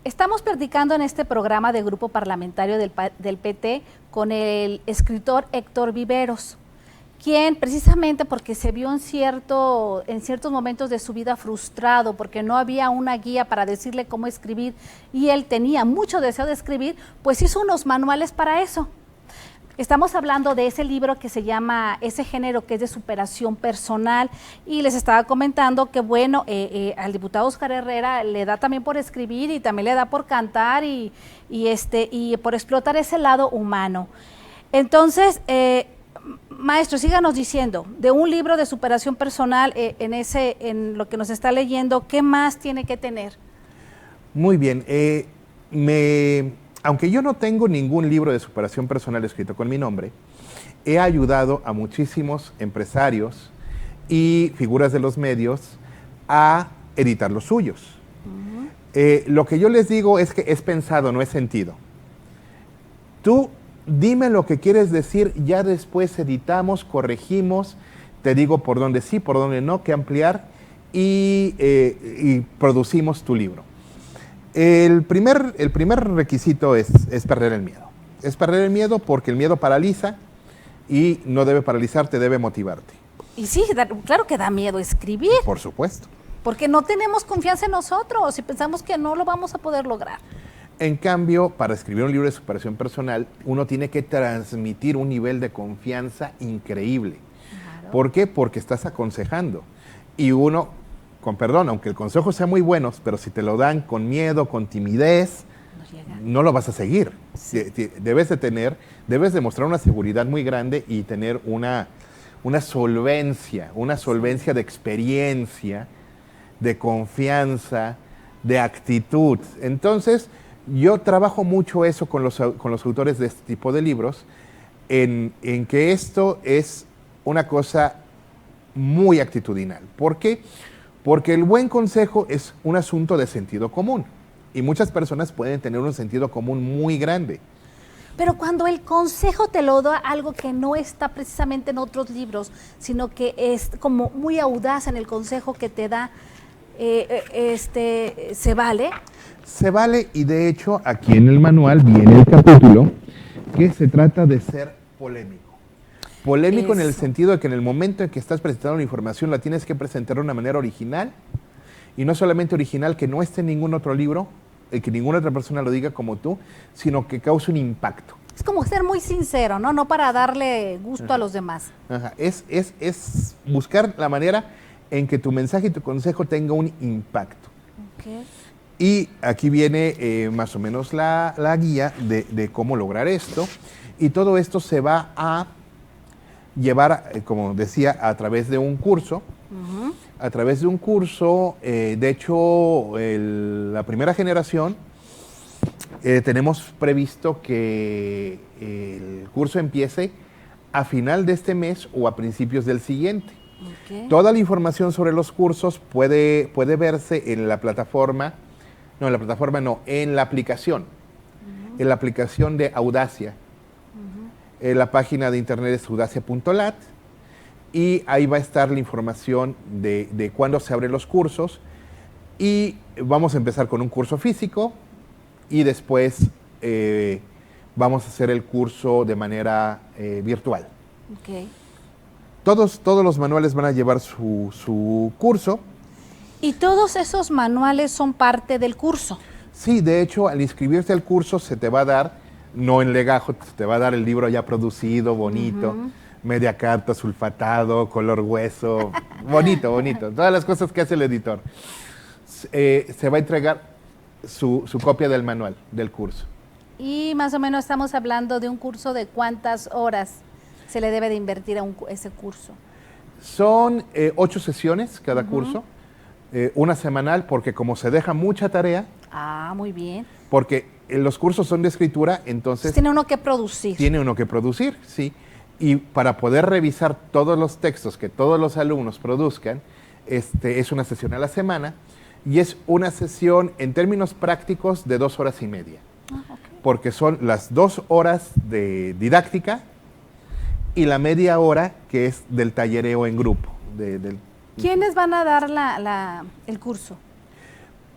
[SPEAKER 1] Estamos platicando en este programa de Grupo Parlamentario del PT con el escritor Héctor Viveros, quien precisamente porque se vio en ciertos momentos de su vida frustrado, porque no había una guía para decirle cómo escribir y él tenía mucho deseo de escribir, pues hizo unos manuales para eso. Estamos hablando de ese libro que se llama Ese género, que es de superación personal, y les estaba comentando que bueno, al diputado Óscar Herrera le da también por escribir y también le da por cantar y por explotar ese lado humano. Entonces, Maestro, síganos diciendo, de un libro de superación personal, en lo que nos está leyendo, ¿qué más tiene que tener?
[SPEAKER 2] Muy bien. Aunque yo no tengo ningún libro de superación personal escrito con mi nombre, he ayudado a muchísimos empresarios y figuras de los medios a editar los suyos. Lo que yo les digo es que es pensado, no es sentido. Tú dime lo que quieres decir, ya después editamos, corregimos, te digo por dónde sí, por dónde no, qué ampliar y producimos tu libro. El primer requisito es perder el miedo. Es perder el miedo porque el miedo paraliza y no debe paralizarte, debe motivarte.
[SPEAKER 1] Y sí, claro que da miedo escribir.
[SPEAKER 2] Por supuesto.
[SPEAKER 1] Porque no tenemos confianza en nosotros y pensamos que no lo vamos a poder lograr.
[SPEAKER 2] En cambio, para escribir un libro de superación personal, uno tiene que transmitir un nivel de confianza increíble. Claro. ¿Por qué? Porque estás aconsejando. Y uno, con perdón, aunque el consejo sea muy bueno, pero si te lo dan con miedo, con timidez, no lo vas a seguir. Sí. Debes demostrar una seguridad muy grande y tener una solvencia de experiencia, de confianza, de actitud. Entonces, yo trabajo mucho eso con los autores de este tipo de libros, en que esto es una cosa muy actitudinal. ¿Por qué? Porque el buen consejo es un asunto de sentido común y muchas personas pueden tener un sentido común muy grande.
[SPEAKER 1] Pero cuando el consejo te lo da algo que no está precisamente en otros libros, sino que es como muy audaz en el consejo que te da, ¿se vale?
[SPEAKER 2] Se vale, y de hecho aquí en el manual viene el capítulo que se trata de ser polémico. Polémico en el sentido de que en el momento en que estás presentando la información la tienes que presentar de una manera original, y no solamente original, que no esté en ningún otro libro, que ninguna otra persona lo diga como tú, sino que cause un impacto.
[SPEAKER 1] Es como ser muy sincero, ¿no? No para darle gusto a los demás.
[SPEAKER 2] Ajá. Es buscar la manera en que tu mensaje y tu consejo tenga un impacto.
[SPEAKER 1] Okay.
[SPEAKER 2] Y aquí viene más o menos la guía de cómo lograr esto. Y todo esto se va a llevar, como decía, a través de un curso. A través de un curso, de hecho, la primera generación, tenemos previsto que el curso empiece a final de este mes o a principios del siguiente. Okay. Toda la información sobre los cursos puede verse en la plataforma, en la aplicación, en la aplicación de Audacia. La página de internet es audacia.lat y ahí va a estar la información de cuándo se abren los cursos, y vamos a empezar con un curso físico y después vamos a hacer el curso de manera virtual.
[SPEAKER 1] Okay.
[SPEAKER 2] Todos los manuales van a llevar su curso.
[SPEAKER 1] ¿Y todos esos manuales son parte del curso?
[SPEAKER 2] Sí, de hecho, al inscribirte al curso se te va a dar, no en legajo, te va a dar el libro ya producido, bonito, media carta, sulfatado, color hueso, bonito, todas las cosas que hace el editor. Se va a entregar su copia del manual, del curso.
[SPEAKER 1] Y más o menos estamos hablando de un curso de ¿cuántas horas se le debe de invertir a ese curso?
[SPEAKER 2] Son 8 sesiones cada curso, una semanal, porque como se deja mucha tarea.
[SPEAKER 1] Ah, muy bien.
[SPEAKER 2] Porque los cursos son de escritura, entonces...
[SPEAKER 1] Tiene uno que producir.
[SPEAKER 2] Tiene uno que producir, sí. Y para poder revisar todos los textos que todos los alumnos produzcan, es una sesión a la semana, y es una sesión en términos prácticos de 2 horas y media. Okay. Porque son las 2 horas de didáctica y la media hora que es del tallereo en grupo.
[SPEAKER 1] ¿Quiénes van a dar el curso?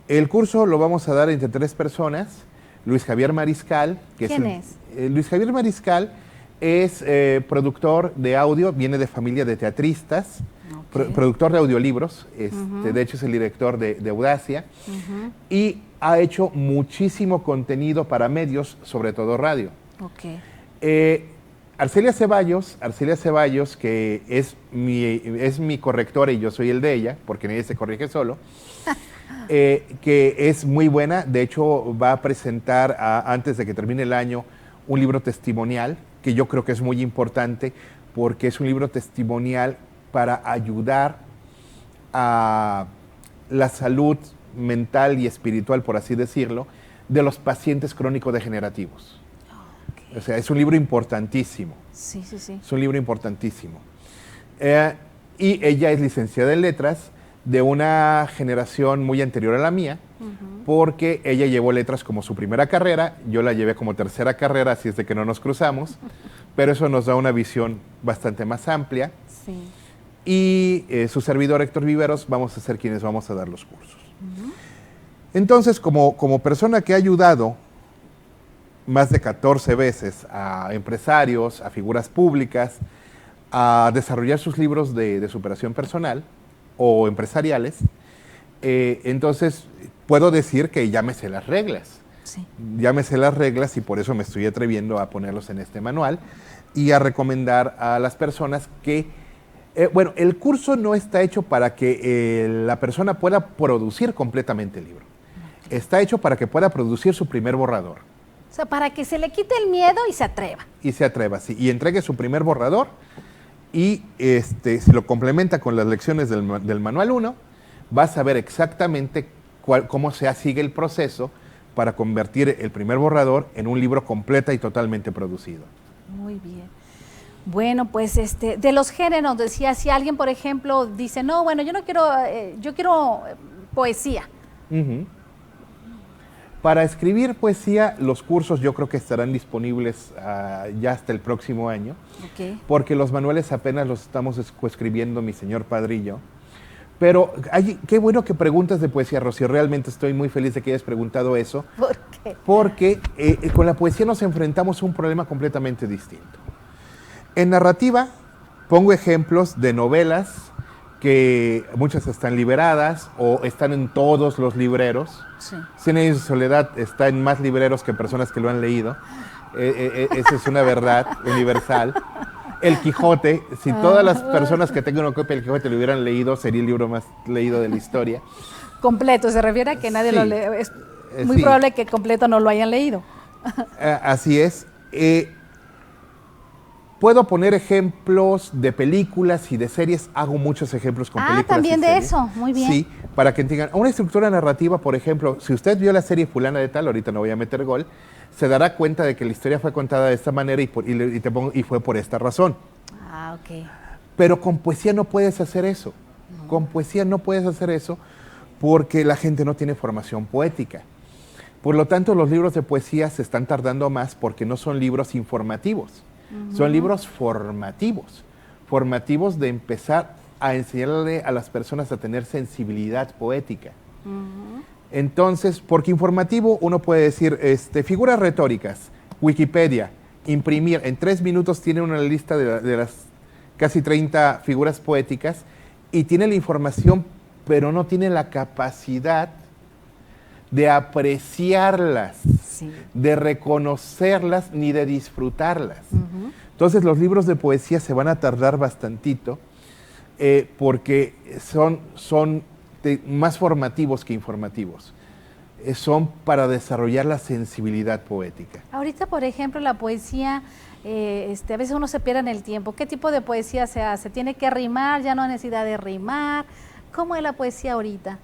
[SPEAKER 2] El curso lo vamos a dar entre 3 personas. Luis Javier Mariscal.
[SPEAKER 1] ¿Quién es?
[SPEAKER 2] Luis Javier Mariscal es productor de audio, viene de familia de teatristas, productor de audiolibros, de hecho es el director de Audacia, y ha hecho muchísimo contenido para medios, sobre todo radio.
[SPEAKER 1] Okay.
[SPEAKER 2] Arcelia Ceballos, que es mi correctora y yo soy el de ella, porque ella se corrige solo, que es muy buena. De hecho, va a presentar antes de que termine el año un libro testimonial que yo creo que es muy importante porque es un libro testimonial para ayudar a la salud mental y espiritual, por así decirlo, de los pacientes crónico-degenerativos. O sea, es un libro importantísimo.
[SPEAKER 1] Sí, sí, sí.
[SPEAKER 2] Es un libro importantísimo. Y ella es licenciada en letras de una generación muy anterior a la mía, porque ella llevó letras como su primera carrera, yo la llevé como tercera carrera, así es de que no nos cruzamos, pero eso nos da una visión bastante más amplia.
[SPEAKER 1] Sí.
[SPEAKER 2] Y su servidor Héctor Viveros vamos a ser quienes vamos a dar los cursos. Entonces, como persona que ha ayudado más de 14 veces a empresarios, a figuras públicas, a desarrollar sus libros de superación personal o empresariales, entonces puedo decir que ya me sé las reglas.
[SPEAKER 1] Sí.
[SPEAKER 2] Ya me sé las reglas y por eso me estoy atreviendo a ponerlos en este manual y a recomendar a las personas que, bueno, el curso no está hecho para que la persona pueda producir completamente el libro. Está hecho para que pueda producir su primer borrador.
[SPEAKER 1] O sea, para que se le quite el miedo y se atreva.
[SPEAKER 2] Y se atreva, sí. Y entregue su primer borrador y si lo complementa con las lecciones del Manual 1, va a saber exactamente cómo se sigue el proceso para convertir el primer borrador en un libro completa y totalmente producido.
[SPEAKER 1] Muy bien. Bueno, pues de los géneros, decía, si alguien, por ejemplo, dice, no, bueno, yo no quiero, yo quiero poesía.
[SPEAKER 2] Para escribir poesía, los cursos yo creo que estarán disponibles ya hasta el próximo año, porque los manuales apenas los estamos escribiendo mi señor padre y yo. Pero qué bueno que preguntas de poesía, Rocío. Realmente estoy muy feliz de que hayas preguntado eso.
[SPEAKER 1] ¿Por qué?
[SPEAKER 2] Porque con la poesía nos enfrentamos a un problema completamente distinto. En narrativa, pongo ejemplos de novelas que muchas están liberadas o están en todos los libreros.
[SPEAKER 1] Sí.
[SPEAKER 2] Cien años de soledad está en más libreros que personas que lo han leído. Esa es una verdad universal. El Quijote, si todas las personas que tengan una copia del Quijote lo hubieran leído, sería el libro más leído de la historia.
[SPEAKER 1] Completo, se refiere a que nadie lo lee. Es muy
[SPEAKER 2] sí.
[SPEAKER 1] probable que completo no lo hayan leído.
[SPEAKER 2] Así es. Puedo poner ejemplos de películas y de series. Hago muchos ejemplos con películas
[SPEAKER 1] también
[SPEAKER 2] y
[SPEAKER 1] de
[SPEAKER 2] series.
[SPEAKER 1] eso. Muy bien.
[SPEAKER 2] Sí, para que entiendan. Una estructura narrativa, por ejemplo, si usted vio la serie fulana de tal, ahorita no voy a meter gol, se dará cuenta de que la historia fue contada de esta manera y fue por esta razón.
[SPEAKER 1] Ok.
[SPEAKER 2] Pero con poesía no puedes hacer eso. Con poesía no puedes hacer eso porque la gente no tiene formación poética. Por lo tanto, los libros de poesía se están tardando más porque no son libros informativos. Son libros formativos. Formativos de empezar a enseñarle a las personas a tener sensibilidad poética. Entonces, porque informativo uno puede decir, figuras retóricas, Wikipedia, imprimir, en 3 minutos tiene una lista de las casi 30 figuras poéticas y tiene la información, pero no tiene la capacidad de apreciarlas,
[SPEAKER 1] Sí.
[SPEAKER 2] de reconocerlas ni de disfrutarlas. Entonces los libros de poesía se van a tardar bastantito porque son más formativos que informativos. Son para desarrollar la sensibilidad poética.
[SPEAKER 1] Ahorita, por ejemplo, la poesía, a veces uno se pierde en el tiempo. ¿Qué tipo de poesía se hace? ¿Tiene que rimar? ¿Ya no hay necesidad de rimar? ¿Cómo es la poesía ahorita?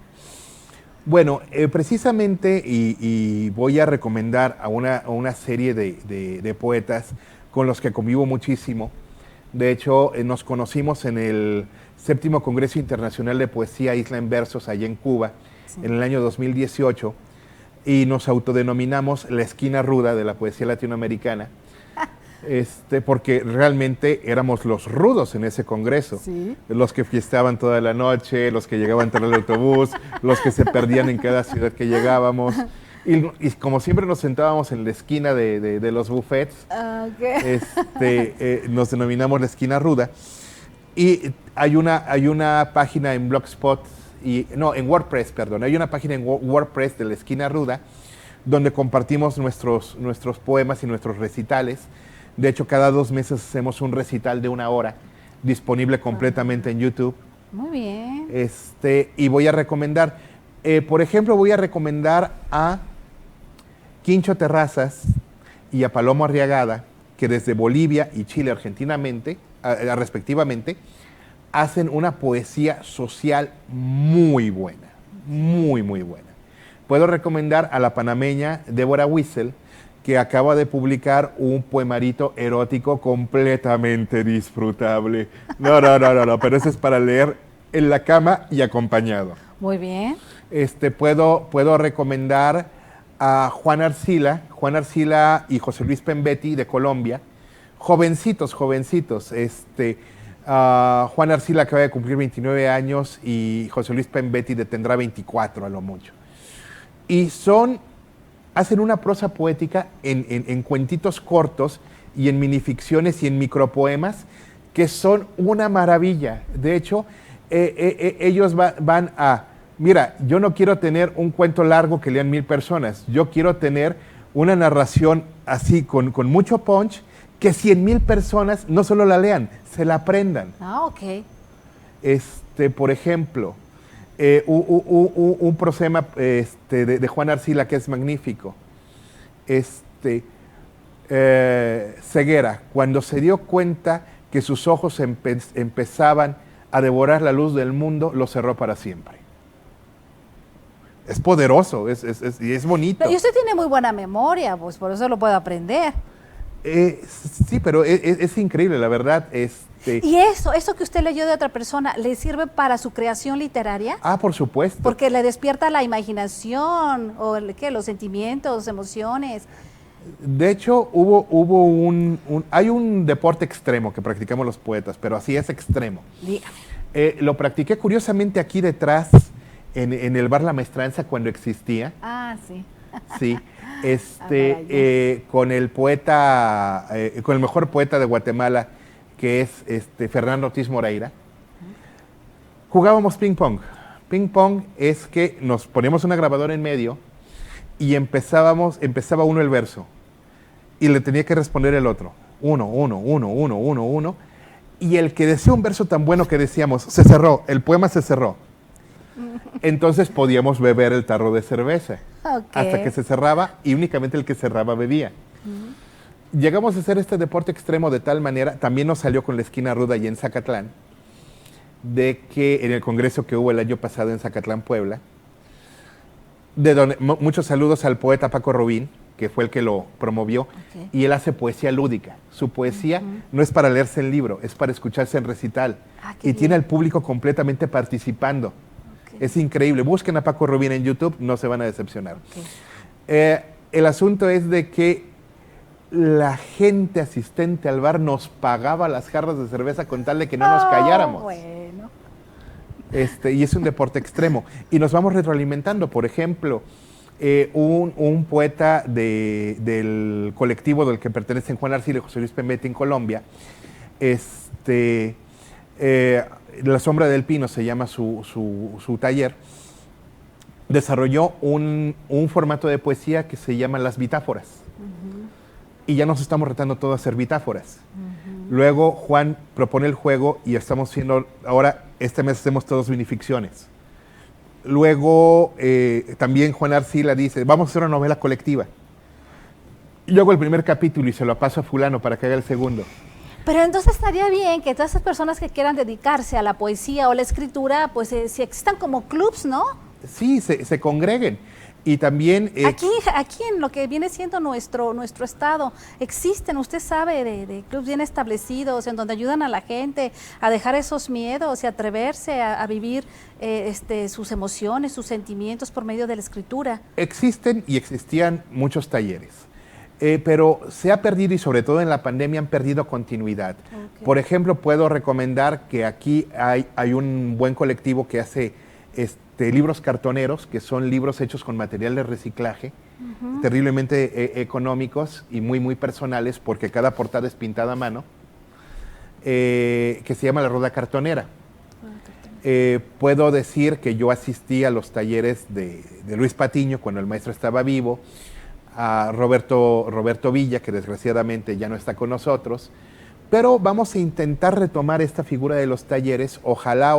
[SPEAKER 2] Bueno, precisamente, y voy a recomendar a una serie de poetas con los que convivo muchísimo. De hecho, nos conocimos en el 7º Congreso Internacional de Poesía Isla en Versos, allá en Cuba, en el año 2018, y nos autodenominamos la esquina ruda de la poesía latinoamericana, porque realmente éramos los rudos en ese congreso, los que fiestaban toda la noche, los que llegaban tarde al autobús, los que se perdían en cada ciudad que llegábamos, y como siempre nos sentábamos en la esquina de los buffets, nos denominamos la esquina ruda, y hay una página en Blogspot, en WordPress, perdón, hay una página en WordPress de la esquina ruda, donde compartimos nuestros poemas y nuestros recitales. De hecho, cada 2 meses hacemos un recital de 1 hora, disponible completamente en YouTube.
[SPEAKER 1] Muy bien.
[SPEAKER 2] Y voy a recomendar, por ejemplo, voy a recomendar a Quincho Terrazas y a Palomo Arriagada, que desde Bolivia y Chile, argentinamente, respectivamente, hacen una poesía social muy buena, muy, muy buena. Puedo recomendar a la panameña Débora Wiesel, que acaba de publicar un poemarito erótico completamente disfrutable. No, pero ese es para leer en la cama y acompañado.
[SPEAKER 1] Muy bien.
[SPEAKER 2] Puedo recomendar a Juan Arcila y José Luis Pembetti de Colombia, jovencitos. Juan Arcila acaba de cumplir 29 años y José Luis Pembetti tendrá 24 a lo mucho. Y hacen una prosa poética en cuentitos cortos y en minificciones y en micropoemas que son una maravilla. De hecho, ellos van a, mira, yo no quiero tener un cuento largo que lean 1000 personas, yo quiero tener una narración así con mucho punch, que 100,000 personas no solo la lean, se la aprendan.
[SPEAKER 1] Ah, ok.
[SPEAKER 2] Por ejemplo, un prosema de Juan Arcila que es magnífico. Ceguera, cuando se dio cuenta que sus ojos empezaban a devorar la luz del mundo, lo cerró para siempre. Es poderoso y es bonito.
[SPEAKER 1] Y usted tiene muy buena memoria, pues por eso lo puedo aprender.
[SPEAKER 2] Sí, pero es increíble, la verdad.
[SPEAKER 1] ¿Y eso que usted leyó de otra persona, le sirve para su creación literaria?
[SPEAKER 2] Ah, por supuesto.
[SPEAKER 1] Porque le despierta la imaginación, o los sentimientos, emociones.
[SPEAKER 2] De hecho, hay un deporte extremo que practicamos los poetas, pero así es extremo.
[SPEAKER 1] Dígame.
[SPEAKER 2] Lo practiqué curiosamente aquí detrás, en el bar La Maestranza, cuando existía.
[SPEAKER 1] Ah, sí.
[SPEAKER 2] Sí. Con el poeta, con el mejor poeta de Guatemala, que es Fernando Ortiz Moreira. Jugábamos ping pong. Ping pong es que nos poníamos una grabadora en medio y empezaba uno el verso y le tenía que responder el otro. Uno. Y el que decía un verso tan bueno que decíamos, se cerró, el poema se cerró. Entonces podíamos beber el tarro de cerveza.
[SPEAKER 1] Okay.
[SPEAKER 2] Hasta que se cerraba y únicamente el que cerraba bebía. Llegamos a hacer este deporte extremo de tal manera, también nos salió con la esquina ruda y en Zacatlán, de que en el congreso que hubo el año pasado en Zacatlán, Puebla, de donde muchos saludos al poeta Paco Rubín, que fue el que lo promovió, okay. Y él hace poesía lúdica. Su poesía no es para leerse en libro, es para escucharse en recital. Y tiene al público completamente participando. Okay. Es increíble. Busquen a Paco Rubín en YouTube, no se van a decepcionar. Okay. El asunto es de que la gente asistente al bar nos pagaba las jarras de cerveza con tal de que no nos calláramos.
[SPEAKER 1] Bueno.
[SPEAKER 2] Y es un deporte extremo. Y nos vamos retroalimentando. Por ejemplo, un poeta del colectivo del que pertenecen Juan Arcila y José Luis Pembetti en Colombia, La Sombra del Pino se llama su taller, desarrolló un formato de poesía que se llama las bitáforas. Y ya nos estamos retando todos a hacer bitáforas. Luego Juan propone el juego y estamos haciendo, ahora este mes hacemos todos minificciones. Luego también Juan Arcila dice, vamos a hacer una novela colectiva. Yo hago el primer capítulo y se lo paso a fulano para que haga el segundo.
[SPEAKER 1] Pero entonces estaría bien que todas esas personas que quieran dedicarse a la poesía o la escritura, pues si existan como clubs, ¿no? Sí,
[SPEAKER 2] se congreguen. Y también...
[SPEAKER 1] Aquí en lo que viene siendo nuestro estado, existen, usted sabe, de clubes bien establecidos, en donde ayudan a la gente a dejar esos miedos y atreverse a vivir sus emociones, sus sentimientos por medio de la escritura.
[SPEAKER 2] Existen y existían muchos talleres, pero se ha perdido, y sobre todo en la pandemia han perdido continuidad. Okay. Por ejemplo, puedo recomendar que aquí hay un buen colectivo que hace... libros cartoneros, que son libros hechos con material de reciclaje, terriblemente económicos y muy, muy personales, porque cada portada es pintada a mano, que se llama La Rueda Cartonera. Puedo decir que yo asistí a los talleres de Luis Patiño cuando el maestro estaba vivo, a Roberto Villa, que desgraciadamente ya no está con nosotros, pero vamos a intentar retomar esta figura de los talleres, ojalá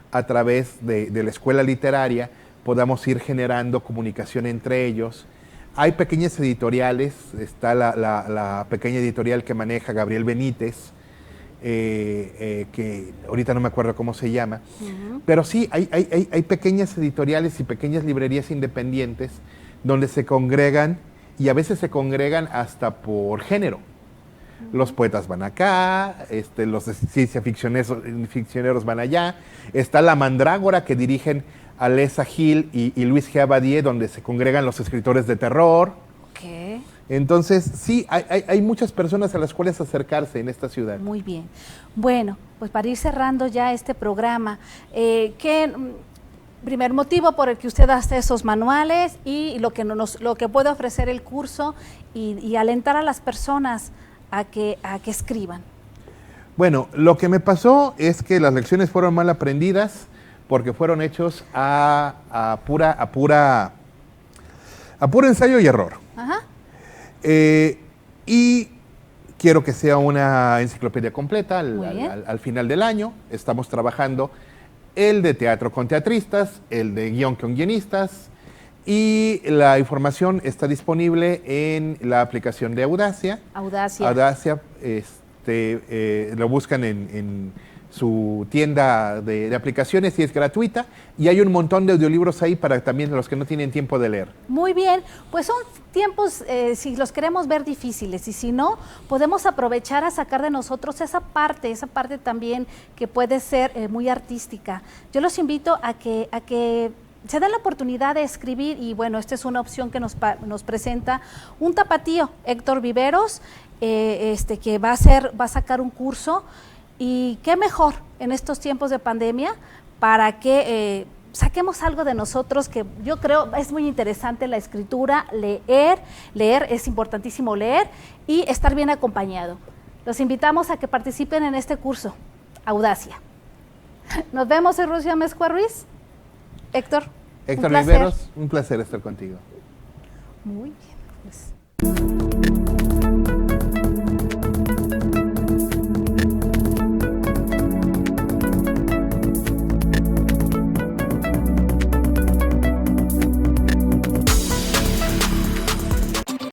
[SPEAKER 2] a través de la escuela literaria podamos ir generando comunicación entre ellos. Hay pequeñas editoriales, está la pequeña editorial que maneja Gabriel Benítez, que ahorita no me acuerdo cómo se llama, pero sí, hay pequeñas editoriales y pequeñas librerías independientes donde se congregan, y a veces se congregan hasta por género. Los poetas van acá, los de ciencia ficcioneros van allá, está La Mandrágora, que dirigen Alessa Gil y Luis G. Abadie, donde se congregan los escritores de terror.
[SPEAKER 1] Okay.
[SPEAKER 2] Entonces, sí, hay muchas personas a las cuales acercarse en esta ciudad.
[SPEAKER 1] Muy bien. Bueno, pues para ir cerrando ya este programa, primer motivo por el que usted hace esos manuales y lo que puede ofrecer el curso y alentar a las personas a que escriban.
[SPEAKER 2] Bueno, lo que me pasó es que las lecciones fueron mal aprendidas porque fueron hechos a puro ensayo y error.
[SPEAKER 1] Ajá.
[SPEAKER 2] Y quiero que sea una enciclopedia completa al final del año. Estamos trabajando el de teatro con teatristas, el de guión con guionistas, y la información está disponible en la aplicación de Audacia. Audacia, lo buscan en su tienda de aplicaciones y es gratuita, y hay un montón de audiolibros ahí para también los que no tienen tiempo de leer.
[SPEAKER 1] Muy bien, pues son tiempos, si los queremos ver, difíciles, y si no, podemos aprovechar a sacar de nosotros esa parte también que puede ser muy artística. Yo los invito a que se den la oportunidad de escribir, y bueno, esta es una opción que nos presenta un tapatío, Héctor Viveros, que va a sacar un curso. Y qué mejor en estos tiempos de pandemia para que saquemos algo de nosotros, que yo creo es muy interesante la escritura, leer, es importantísimo leer y estar bien acompañado. Los invitamos a que participen en este curso, Audacia. Nos vemos en Rocío Amezcua Ruiz. Héctor
[SPEAKER 2] Viveros, un placer estar contigo.
[SPEAKER 1] Muy bien, pues.